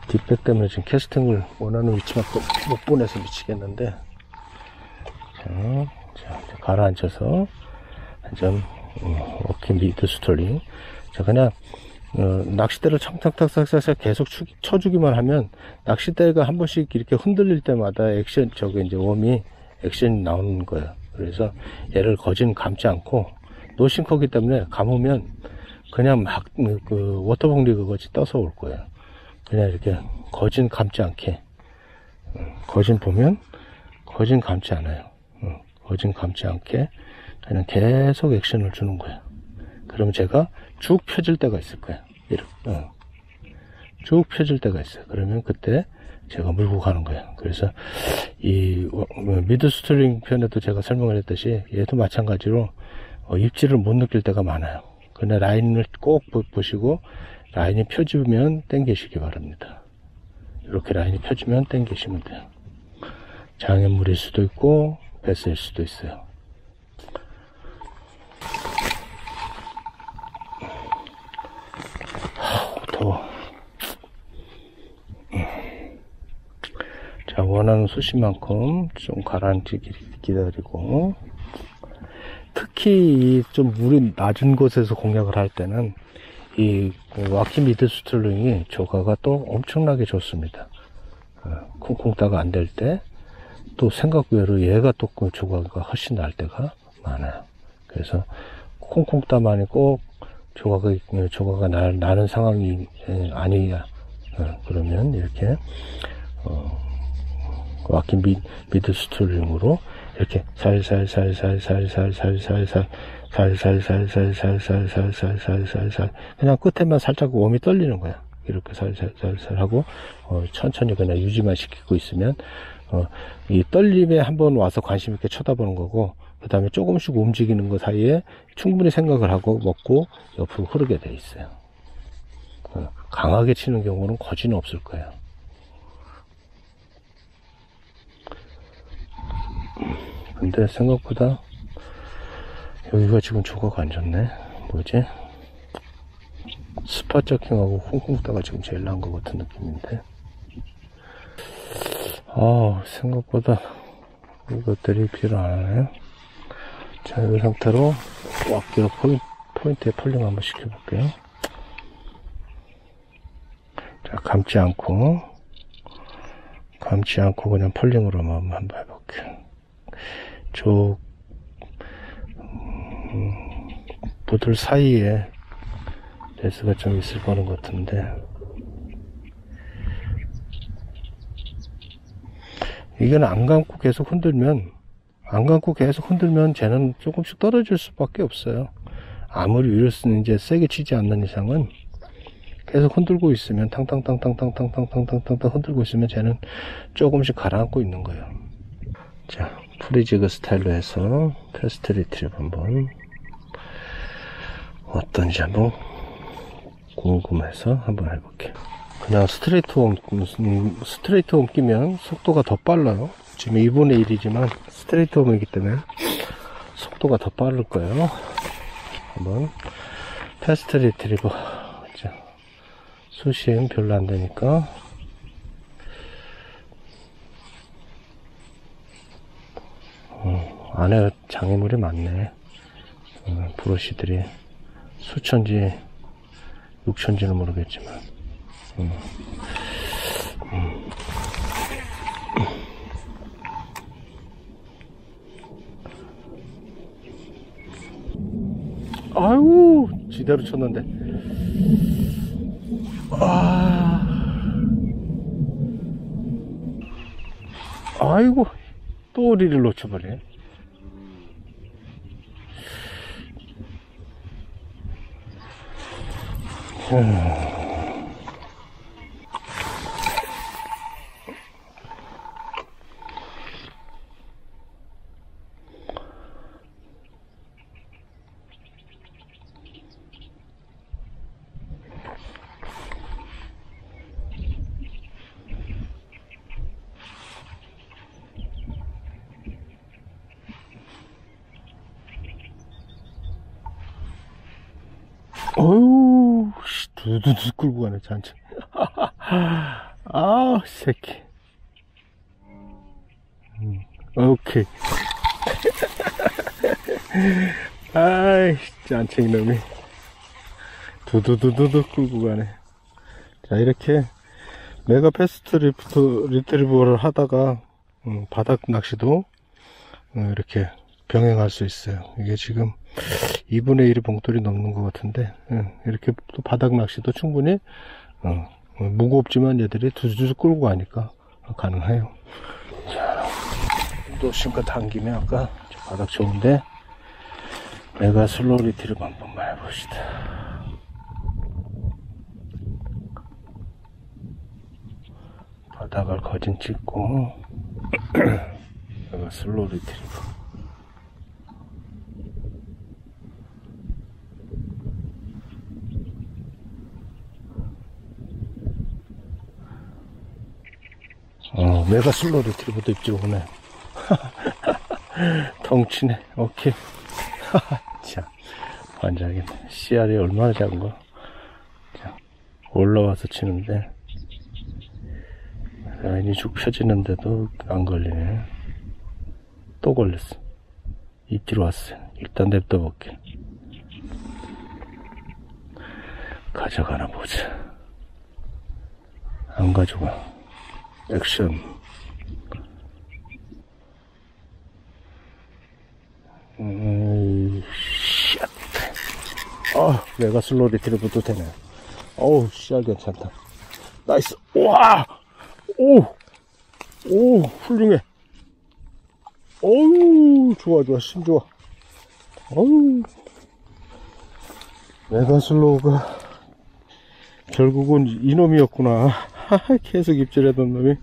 뒷백 때문에 지금 캐스팅을 원하는 위치만큼 못 보내서 미치겠는데, 자 이제 가라앉혀서 한점 왁기 미드 스톨링. 자, 그냥 낚싯대를 탁탁탁탁탁 계속 쳐주기만 하면 낚싯대가 한 번씩 이렇게 흔들릴 때마다 액션, 저게 이제 웜이 액션이 나오는 거예요. 그래서 얘를 거진 감지 않고 노싱커기 때문에 감으면 그냥 막 그 워터벅 리그 같이 떠서 올 거예요. 그냥 이렇게 거진 감지 않게 거진 보면 거진 감지 않아요. 거진 감지 않게 그냥 계속 액션을 주는 거예요. 그러면 제가 쭉 펴질 때가 있을 거예요. 이렇게 쭉 펴질 때가 있어요. 그러면 그때 제가 물고 가는 거예요. 그래서 이 미드 스트링 편에도 제가 설명을 했듯이 얘도 마찬가지로 입질을 못 느낄 때가 많아요. 그러나 라인을 꼭 보시고 라인이 펴지면 당기시기 바랍니다. 이렇게 라인이 펴지면 당기시면 돼요. 장애물일 수도 있고 베스일 수도 있어요. 더워. 자, 원하는 수심만큼 좀 가라앉히기 기다리고, 특히 좀 물이 낮은 곳에서 공략을 할 때는 이 와키 미드 스트링이 조가가 또 엄청나게 좋습니다. 쿵쿵 따가 안 될 때 또 생각 외로 얘가 또 그 조가가 훨씬 날 때가 많아요. 그래서 쿵쿵 따만이 꼭 조가가 나는 상황이 아니야. 그러면 이렇게 와키 미드 스트링으로 이렇게 살살살살 그냥 끝에만 살짝 웜이 떨리는 거야. 이렇게 살살살살 하고 천천히 그냥 유지만 시키고 있으면 이 떨림에 한번 와서 관심 있게 쳐다보는 거고, 그 다음에 조금씩 움직이는 거 사이에 충분히 생각을 하고 먹고 옆으로 흐르게 돼 있어요. 강하게 치는 경우는 거진 없을 거예요. 근데 생각보다 여기가 지금 조각 안 좋네. 뭐지? 스팟 저킹하고 쿵쿵 따가 지금 제일 나은 것 같은 느낌인데, 생각보다 이것들이 필요 안 하네요. 자, 이 상태로 와키로 포인트에 폴링 한번 시켜볼게요. 자, 감지 않고 그냥 폴링으로만 한번 해볼게요. 부들 사이에 레스가 좀 있을 거는 것 같은데, 이건 안 감고 계속 흔들면 쟤는 조금씩 떨어질 수밖에 없어요. 아무리 위로스는 이제 세게 치지 않는 이상은 계속 흔들고 있으면 탕탕탕탕탕탕탕탕탕탕 흔들고 있으면 쟤는 조금씩 가라앉고 있는 거예요. 자, 프리지그 스타일로 해서 패스트 리트리브 한번 어떤지 한번 궁금해서 한번 해볼게요. 그냥 스트레이트 홈 끼면 속도가 더 빨라요. 지금 2분의 1이지만 스트레이트 홈이기 때문에 속도가 더 빠를 거예요. 한번 패스트 리트리버. 자, 수심 별로 안 되니까 안에 장애물이 많네. 브러쉬들이 수천지 6천지는 모르겠지만 아유, 지대로 쳤는데. 아이고, 또 우리를 놓쳐버리네. 어우, 두두두 끌고 가네, 잔치. 아우, 새끼. 오케이. 아이, 잔챙이 놈이. 두두두두두 끌고 가네. 자, 이렇게 메가 패스트 리트리버를 하다가, 바닥 낚시도, 이렇게 병행할 수 있어요. 이게 지금 2분의 1이 봉돌이 넘는 것 같은데, 이렇게 또 바닥 낚시도 충분히 무겁지만 얘들이 두두두 끌고 가니까 가능해요. 자, 또 실컷 당김에 아까 저 바닥 좋은데 메가 슬로우 리트리버 한번만 해봅시다. 바닥을 거진 찍고 메가 슬로우 리트리버. 메가 슬로우 리트리버도 입질 오네. 덩치네. 오케이. 자, 환장하겠네. 씨알이 얼마나 작은 거야. 자, 올라와서 치는데 라인이 쭉 펴지는데도 안 걸리네. 또 걸렸어. 입질 왔어. 일단 냅둬 볼게. 가져가나 보자. 안 가져가. 액션. 샷. 메가 슬로우 리트리버도 되네. 어우, 씨알 괜찮다. 나이스. 와! 오, 훌륭해. 어우, 좋아, 심 좋아. 어우. 메가 슬로우가 결국은 이놈이었구나. 계속 입질하던 놈이.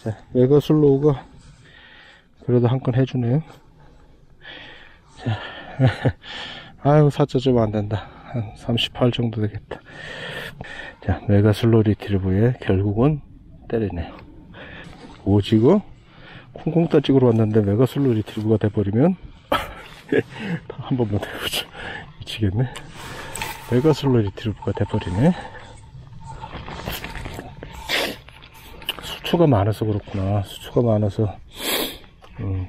자, 메가 슬로우가 그래도 한 건 해주네요. 자, 아유, 4.5 안 된다. 한 38 정도 되겠다. 자, 메가 슬로우 리트리버에 결국은 때리네요. 오지고 콩콩 따찍으로 왔는데 메가 슬로우 리트리버가 돼버리면 한 번만 더 해보자. 미치겠네. 메가 슬로우 리트리버가 돼버리네. 수초가 많아서 그렇구나. 수초가 많아서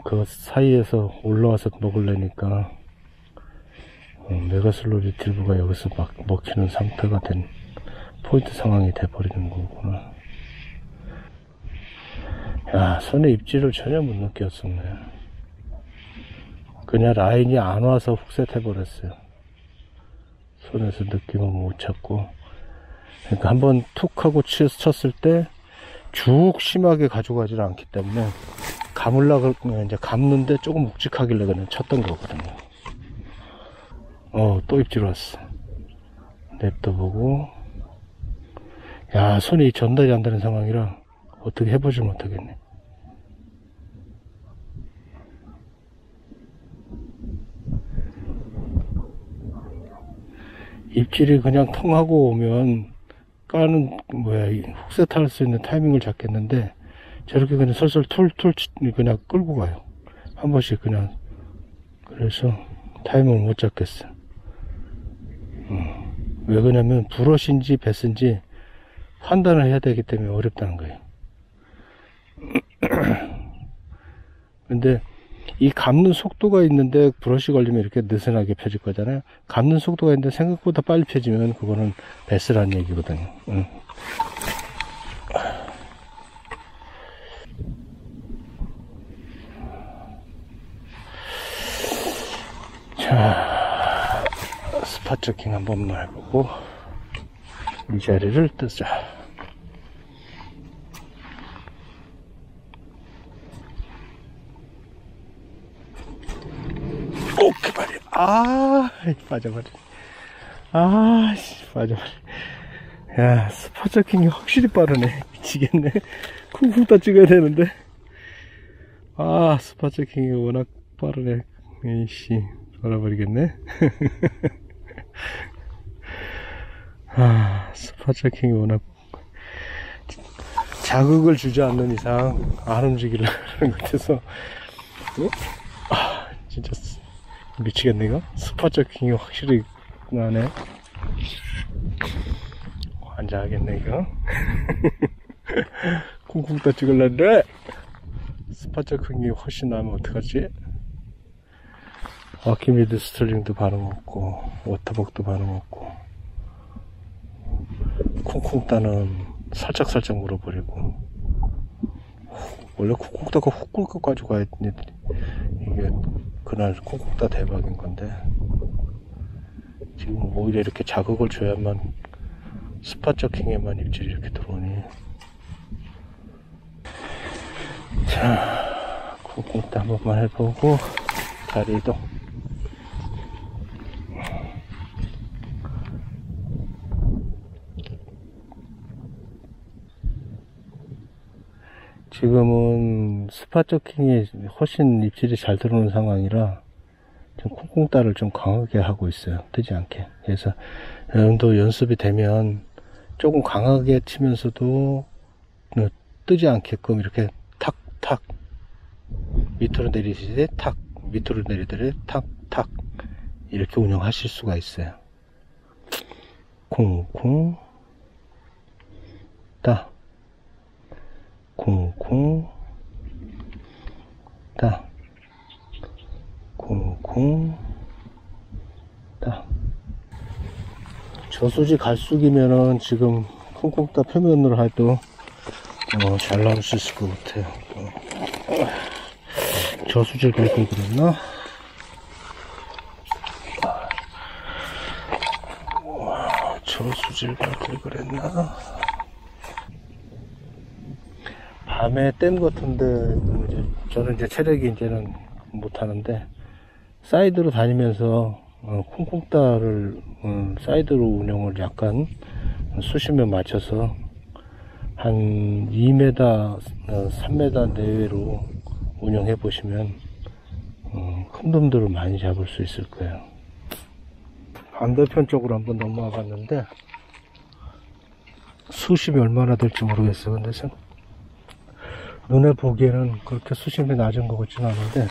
그 사이에서 올라와서 먹으려니까 메가 슬로우 리트리버가 여기서 막 먹히는 상태가 된 포인트 상황이 돼버리는 거구나. 야, 손에 입질을 전혀 못 느꼈었네. 그냥 라인이 안 와서 훅셋 해버렸어요. 손에서 느낌을 못 찾고. 그러니까 한번 툭 하고 쳤을 때 쭉 심하게 가져가질 않기 때문에 감으려고 이제 감는데 조금 묵직하길래 그냥 쳤던 거거든요. 또 입질 왔어. 냅둬보고. 야, 손이 전달이 안 되는 상황이라 어떻게 해보질 못하겠네. 입질이 그냥 통하고 오면 까는 훅셋 할 수 있는 타이밍을 잡겠는데 저렇게 그냥 설설 툴툴 그냥 끌고 가요. 한 번씩 그냥. 그래서 타이밍을 못 잡겠어. 왜 그러냐면 브러쉬인지 배스인지 판단을 해야 되기 때문에 어렵다는 거예요. 근데 이 감는 속도가 있는데 브러쉬 걸리면 이렇게 느슨하게 펴질 거잖아요. 감는 속도가 있는데 생각보다 빨리 펴지면 그거는 베스라는 얘기거든요. 자, 스팟 체킹 한 번만 해보고 이 자리를 뜨자. 오케이, 말이야. 빠져버려. 빠져버려. 야, 스팟 체킹이 확실히 빠르네. 미치겠네. 쿵쿵 따 찍어야 되는데. 스팟 체킹이 워낙 빠르네. 이씨, 돌아버리겠네. 스팟 체킹이 워낙 자극을 주지 않는 이상 안 움직이려는 것 같아서. 진짜 미치겠네 이거. 스팟 체킹이 확실히 나네. 환장하겠네 이거. 쿵쿵 따 찍을란데 스팟 체킹이 훨씬 나면 어떡하지? 아키미드 스트링도 반응 없고 워터벅도 반응 없고 쿵쿵 따는 살짝 물어버리고. 원래 쿵쿵 따가 훅 꿀꺽 가지고 가야 이게 그날 쿵쿵 따 대박인 건데 지금 오히려 이렇게 자극을 줘야만 스팟 체킹에만 입질이 이렇게 들어오니. 자, 쿵쿵따 한 번만 해보고 자리 이동. 지금은 스팟저킹이 훨씬 입질이 잘 들어오는 상황이라 좀 쿵쿵따를 좀 강하게 하고 있어요. 뜨지 않게. 그래서 여러분도 연습이 되면 조금 강하게 치면서도 뜨지 않게끔 이렇게 탁탁 밑으로 내리시되 탁 밑으로 내리더니 탁탁 이렇게 운영하실 수가 있어요. 쿵쿵 따 쿵쿵 따 쿵쿵 따. 저수지 갈수기면은 지금 쿵쿵따 표면으로 해도 잘 나올 수 있을 것 같아요. 저수지 갈 걸 그랬나? 저수지 갈 걸 그랬나? 밤에 댐 같은데 저는 이제 체력이 이제는 못하는데 사이드로 다니면서 쿵쿵따를 사이드로 운영을 약간 수심에 맞춰서 한 2m, 3m 내외로 운영해 보시면 큰 놈들을 많이 잡을 수 있을 거예요. 반대편 쪽으로 한번 넘어와 봤는데 수심이 얼마나 될지 모르겠어요. 근데 눈에 보기에는 그렇게 수심이 낮은 것 같지는 않은데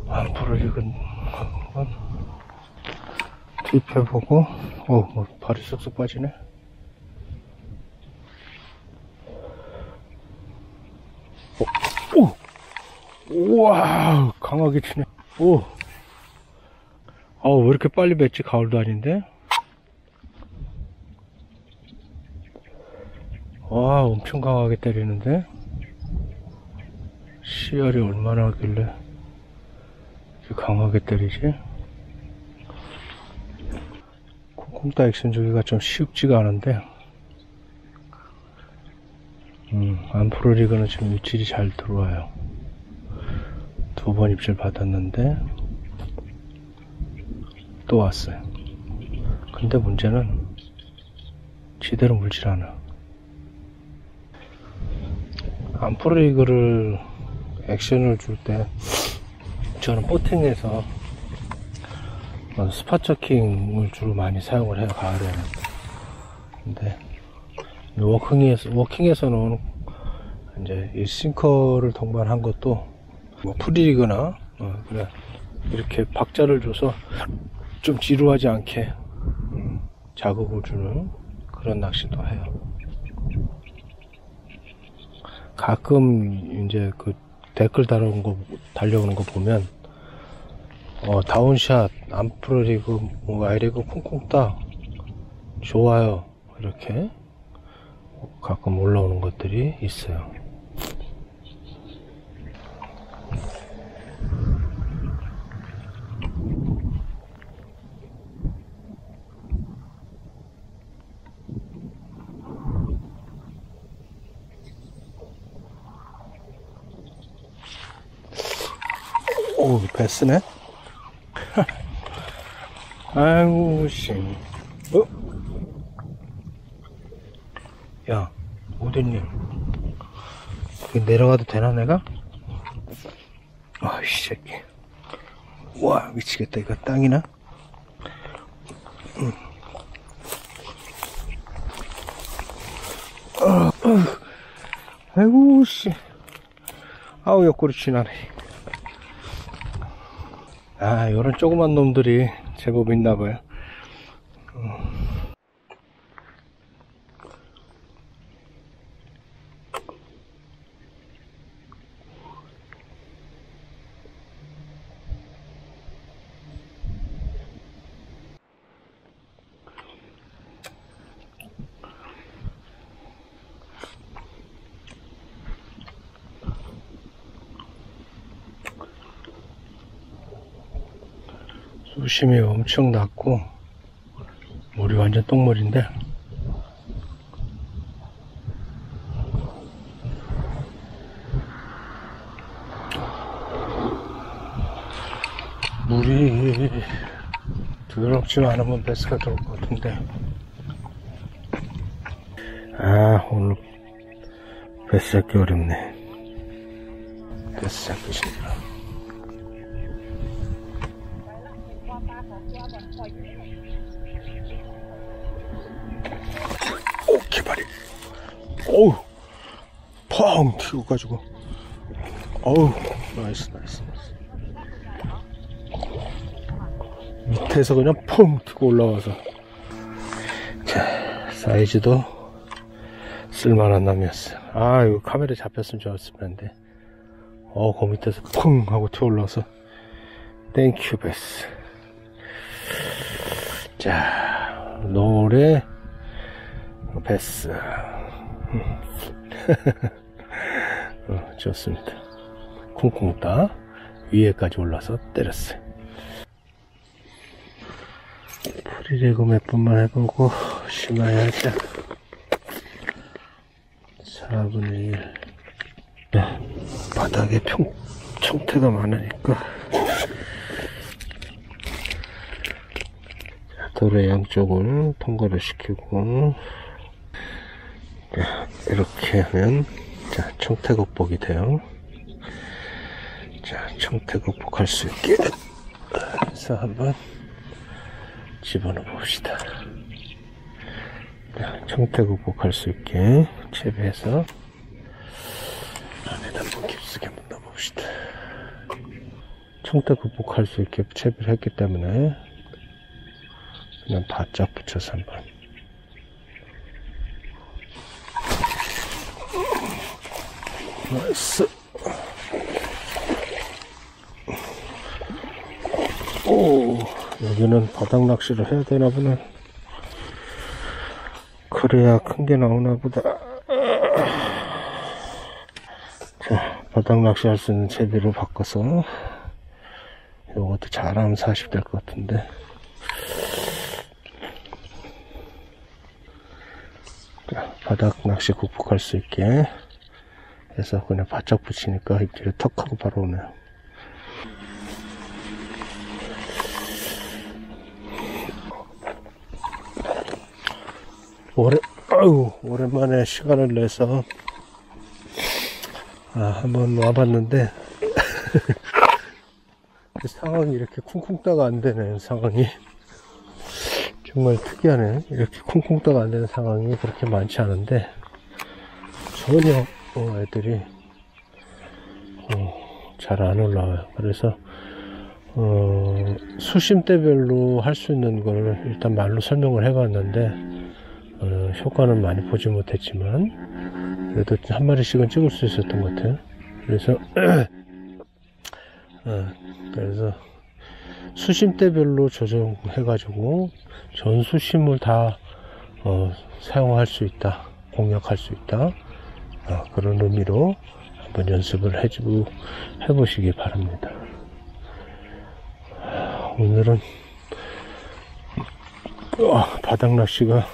앞으로 이건 투입해보고 뭐 발이 쏙쏙 빠지네. 오! 우와 강하게 치네. 오! 왜 이렇게 빨리 맺지? 가을도 아닌데? 와 엄청 강하게 때리는데? CR이 얼마나 하길래 이렇게 강하게 때리지? 쿵쿵따 액션 주기가 좀 쉽지가 않은데 안프로리그는 지금 입질이 잘 들어와요. 2번 입질 받았는데 또 왔어요. 근데 문제는 제대로 물질 않아. 안프로리그를 액션을 줄 때 저는 보팅에서 스팟저킹을 주로 많이 사용을 해요, 가을에는. 근데 워킹에서는 이제 이 싱커를 동반한 것도 뭐 프리리그나 그래 이렇게 박자를 줘서 좀 지루하지 않게 자극을 주는 그런 낚시도 해요. 가끔 이제 그 댓글 달려오는 거 보면 다운샷, 안프로리그, 아이리그 쿵쿵따 좋아요 이렇게 가끔 올라오는 것들이 있어요. 오, 베스네? 아이고, 씨. 야, 어딨니? 여기 내려가도 되나, 내가? 이 새끼. 와, 미치겠다. 이거 땅이나? 아이고, 씨. 아우, 옆구리 지나네. 요런 조그만 놈들이 제법 있나봐요. 수심이 엄청 낮고 물이 완전 똥물인데 물이 더럽지 않으면 베스가 들어올 것 같은데. 아, 오늘 베스 잡기 어렵네. 베스 잡기 싫다. 오, 개발이. 오우, 펑 튀고가지고. 어우, 나이스. 밑에서 그냥 펑 튀고 올라와서. 자, 사이즈도 쓸만한 놈이었어. 아, 이거 카메라에 잡혔으면 좋았을 텐데. 그 밑에서 펑 하고 튀어 올라와서. 땡큐 베스. 자, 노래 베스. 좋습니다. 쿵쿵 따 위에까지 올라서 때렸어요. 프리레그 몇 번만 해보고 심어야지. 4분의 1. 네, 바닥에 청태가 많으니까 돌의 양쪽을 통과를 시키고, 이렇게 하면 자, 청태 극복이 돼요. 자, 청태 극복할 수 있게 해서 한번 집어넣어 봅시다. 자, 청태 극복할 수 있게 채비해서 안에다 한번 깊숙이 한번 넣어 봅시다. 청태 극복할 수 있게 채비를 했기 때문에 그냥 바짝 붙여서 한번. 나이스. 오, 여기는 바닥 낚시를 해야 되나 보네. 그래야 큰 게 나오나 보다. 자, 바닥 낚시 할 수 있는 채비로 바꿔서 요것도 잘하면 40 될 것 같은데. 자, 바닥 낚시 극복할 수 있게 해서 그냥 바짝 붙이니까 입질이 턱 하고 바로 오네요. 오랜만에 시간을 내서 한번 와봤는데 상황이 이렇게 쿵쿵 따가 안 되네. 상황이 정말 특이하네. 이렇게 쿵쿵 따가 안 되는 상황이 그렇게 많지 않은데 전혀 애들이 잘 안 올라와요. 그래서 수심대별로 할 수 있는 걸 일단 말로 설명을 해봤는데 효과는 많이 보지 못했지만 그래도 한 마리씩은 찍을 수 있었던 것 같아요. 그래서 수심대별로 조정해 가지고 전 수심을 다 사용할 수 있다, 공략할 수 있다, 그런 의미로 한번 연습을 해보시기 바랍니다. 오늘은 바닥 낚시가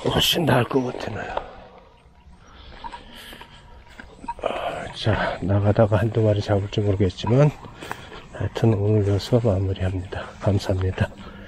훨씬 나을 것 같아요. 자, 나가다가 한두 마리 잡을지 모르겠지만 하여튼 오늘 여기서 마무리합니다. 감사합니다.